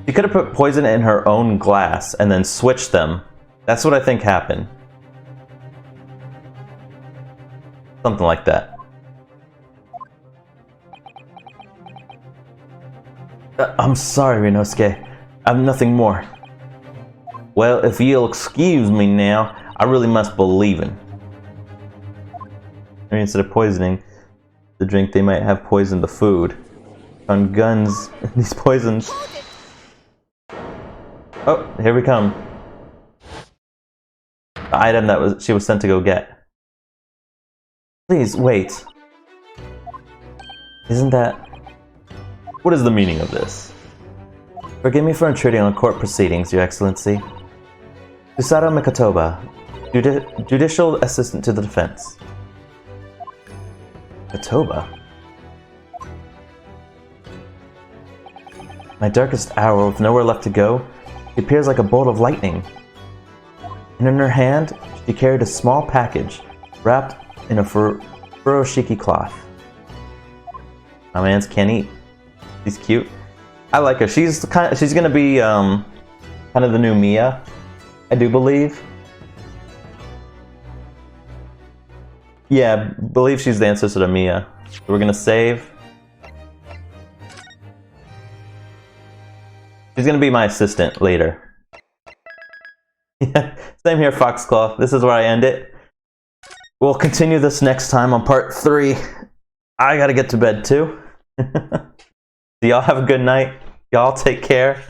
She could have put poison in her own glass and then switched them. That's what I think happened. Something like that. I'm sorry, Rinosuke. I have nothing more. Well, if you'll excuse me now, I really must be leaving. I mean, instead of poisoning the drink, they might have poisoned the food. On guns, these poisons. Oh, here we come. The item that she was sent to go get. Please, wait. Isn't that... What is the meaning of this? Forgive me for intruding on court proceedings, Your Excellency. Susato Mikotoba, Judicial Assistant to the Defense. Mikotoba? My darkest hour, with nowhere left to go, she appears like a bolt of lightning. And in her hand, she carried a small package, wrapped in a furoshiki cloth. My man's can't eat. She's cute. I like her. She's gonna be kind of the new Mia, I do believe. Yeah, believe she's the ancestor to Mia. So we're gonna save. She's gonna be my assistant later. Yeah, same here, Foxclaw. This is where I end it. We'll continue this next time on part 3. I gotta get to bed too. So y'all have a good night. Y'all take care.